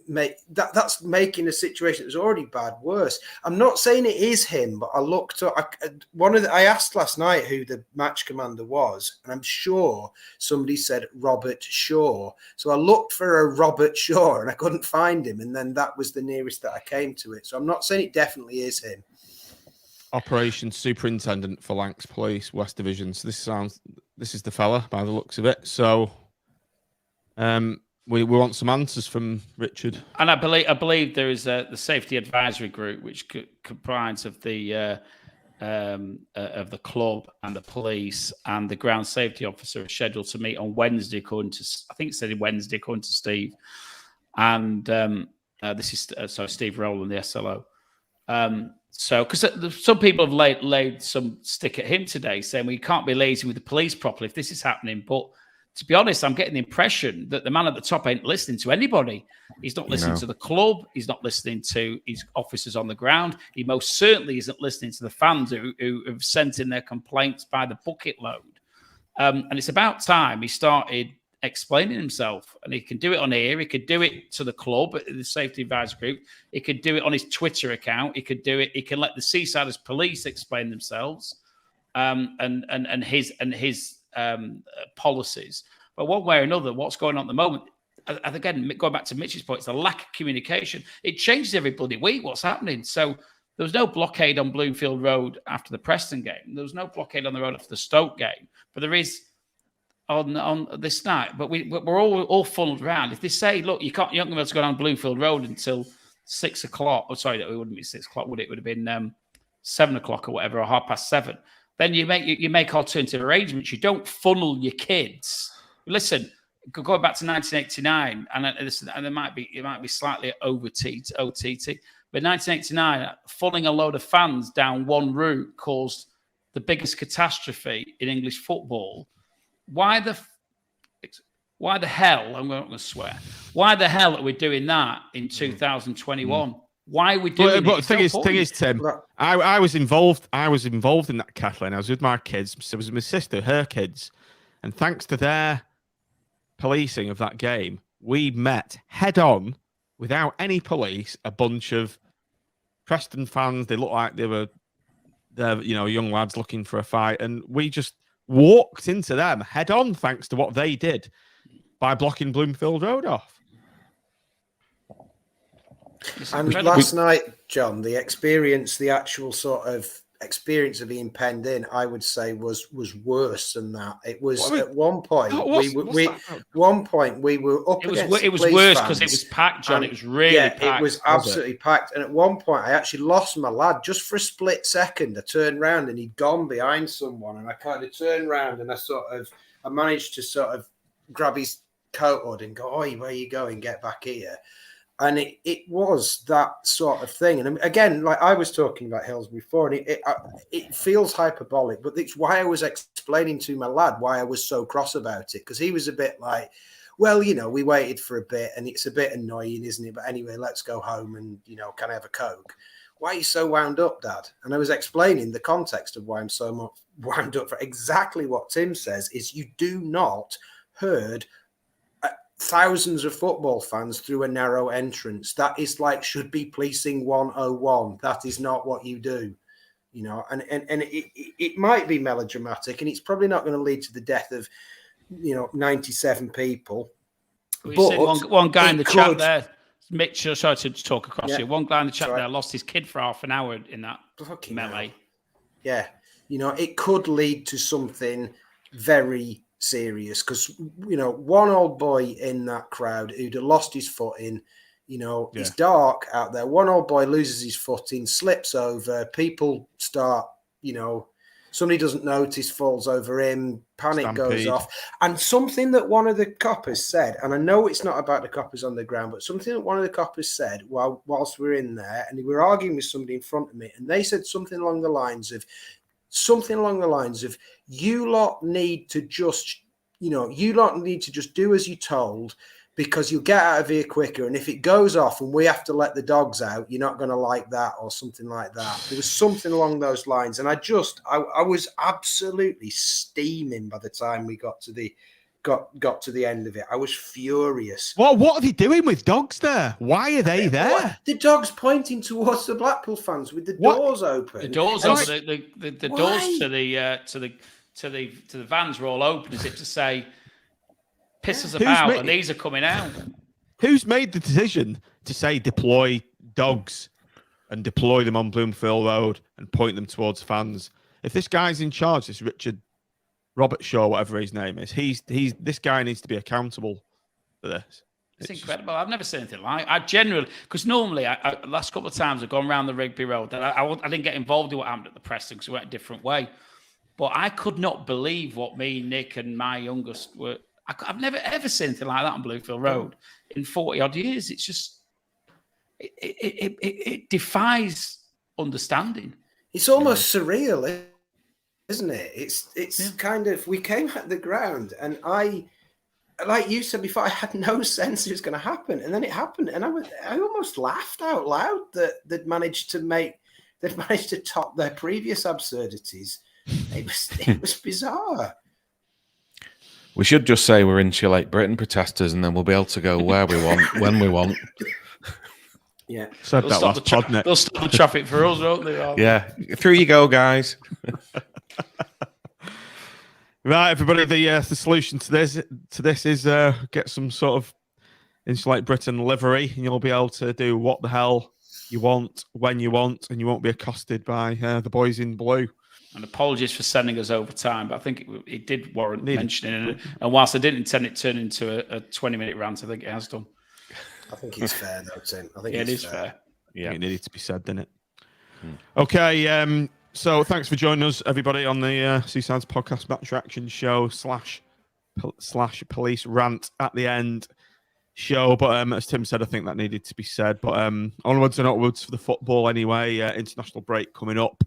make that's making a situation that's already bad worse. I'm not saying it is him, but I looked up I asked last night who the match commander was, and I'm sure somebody said Robert Shaw. So I looked for a Robert Shaw and I couldn't find him, and then that was the nearest that I came to it. So I'm not saying it definitely is him. Operations Superintendent for Lancs Police West Division. So this is the fella by the looks of it. So we want some answers from Richard. And I believe there is the Safety Advisory Group, which comprises of the club and the police and the ground safety officer, are scheduled to meet on Wednesday, according to Steve. And this is Steve Rowland, the SLO. So, because some people have laid some stick at him today, saying we can't be liaising with the police properly if this is happening. But to be honest, I'm getting the impression that the man at the top ain't listening to anybody. He's not listening to the club. He's not listening to his officers on the ground. He most certainly isn't listening to the fans who have sent in their complaints by the bucket load. And it's about time he started explaining himself, and he can do it on here. He could do it to the club, the Safety Advisory Group. He could do it on his Twitter account. He could do it. He can let the Seasiders Police explain themselves, and his policies. But one way or another, what's going on at the moment? And again, going back to Mitch's point, it's the lack of communication. It changes every bloody week. What's happening? So there was no blockade on Bloomfield Road after the Preston game. There was no blockade on the road after the Stoke game. But there is on this night, but we're all funneled around. If they say, look, you're not going to be able to go down Bloomfield Road until 6 o'clock. Oh, sorry, it wouldn't be 6 o'clock, would it? It would have been 7 o'clock or whatever, or 7:30. then you make alternative arrangements. You don't funnel your kids. Listen, going back to 1989, and it might be slightly OTT, but 1989, funneling a load of fans down one route caused the biggest catastrophe in English football. Why the hell? I'm not going to swear. Why the hell are we doing that in 2021? Why are we doing it? But the thing is, Tim, I was involved. I was involved in that Kathleen. I was with my kids. So it was my sister, her kids, and thanks to their policing of that game, we met head on without any police. A bunch of Preston fans. They looked like they're young lads looking for a fight, and we just walked into them head on, thanks to what they did by blocking Bloomfield Road off. And last night, John, the actual sort of experience of being penned in, I would say was worse than that. It was at one point we were up against it was worse because it was packed, John. It was really packed. It was absolutely packed. And at one point I actually lost my lad just for a split second. I turned around and he'd gone behind someone, and I kind of turned around and I managed to sort of grab his coat hood and go, "Oi, where are you going? Get back here." And it was that sort of thing. And again, like I was talking about Hills before, and it feels hyperbolic, but it's why I was explaining to my lad why I was so cross about it, because he was a bit like, well, we waited for a bit and it's a bit annoying, isn't it? But anyway, let's go home and, can I have a Coke? Why are you so wound up, Dad? And I was explaining the context of why I'm so much wound up for exactly what Tim says is you do not herd thousands of football fans through a narrow entrance. That is should be policing 101. That is not what you do, and it might be melodramatic, and it's probably not going to lead to the death of 97 people. But one guy in the chat there, Mitch, sorry to talk across you. One guy in the chat there lost his kid for half an hour in that melee. Yeah, it could lead to something very serious, because one old boy in that crowd who'd have lost his footing, it's dark out there, one old boy loses his footing, slips over, people start, somebody doesn't notice, falls over him, panic goes off. And something that one of the coppers said, and I know it's not about the coppers on the ground, but something that one of the coppers said whilst we're in there, and we were arguing with somebody in front of me, and they said something along the lines of, you lot need to just, do as you're told, because you'll get out of here quicker. And if it goes off and we have to let the dogs out, you're not going to like that, or something like that. There was something along those lines. And I was absolutely steaming by the time we got to the end of it. I was furious. What are they doing with dogs there? Why are they there? What? The dogs pointing towards the Blackpool fans with the doors open. The doors open. The doors to the vans were all open, as if to say, "Piss us about," and these are coming out. Who's made the decision to say deploy dogs and deploy them on Bloomfield Road and point them towards fans? If this guy's in charge, this Richard Robert Shaw, whatever his name is, this guy needs to be accountable for this. It's incredible. I've never seen anything like. I generally, because normally, I last couple of times I've gone around the Rigby Road, and I didn't get involved in what happened at the Preston because we went a different way. But I could not believe what me, Nick, and my youngest were. I've never ever seen anything like that on Bloomfield Road in 40 odd years. It's just it defies understanding. It's almost surreal, isn't it? It's kind of, we came at the ground, and I, like you said before, I had no sense it was going to happen, and then it happened, and I almost laughed out loud that they'd managed to top their previous absurdities. It was bizarre. We should just say we're Insulate Britain protesters, and then we'll be able to go where we want, when we want. Yeah. Said that last pod, Nick. They'll stop the traffic for us, won't they? Yeah. Through you go, guys. Right, everybody. The solution to this is get some sort of Insulate Britain livery, and you'll be able to do what the hell you want when you want, and you won't be accosted by the boys in blue. And apologies for sending us over time, but I think it did warrant mentioning it. And whilst I didn't intend it to turn into a 20-minute rant, I think it has done. I think it's fair, though, Tim. I think it is fair. Yeah, it needed to be said, didn't it? Okay, So thanks for joining us, everybody, on the Seaside's podcast match reaction show slash police rant at the end show. But as Tim said, I think that needed to be said. But onwards and upwards for the football anyway. International break coming up.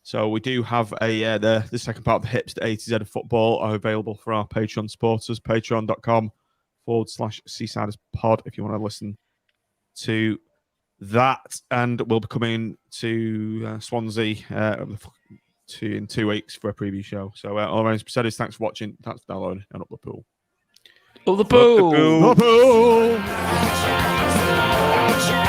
So we do have the second part of the Hips to A to Z of football are available for our Patreon supporters. Patreon.com/Seasiders pod if you want to listen to that. And we'll be coming to Swansea in 2 weeks for a preview show. So all remains said is thanks for watching, thanks for downloading, and up the pool. Up the pool. Up the pool.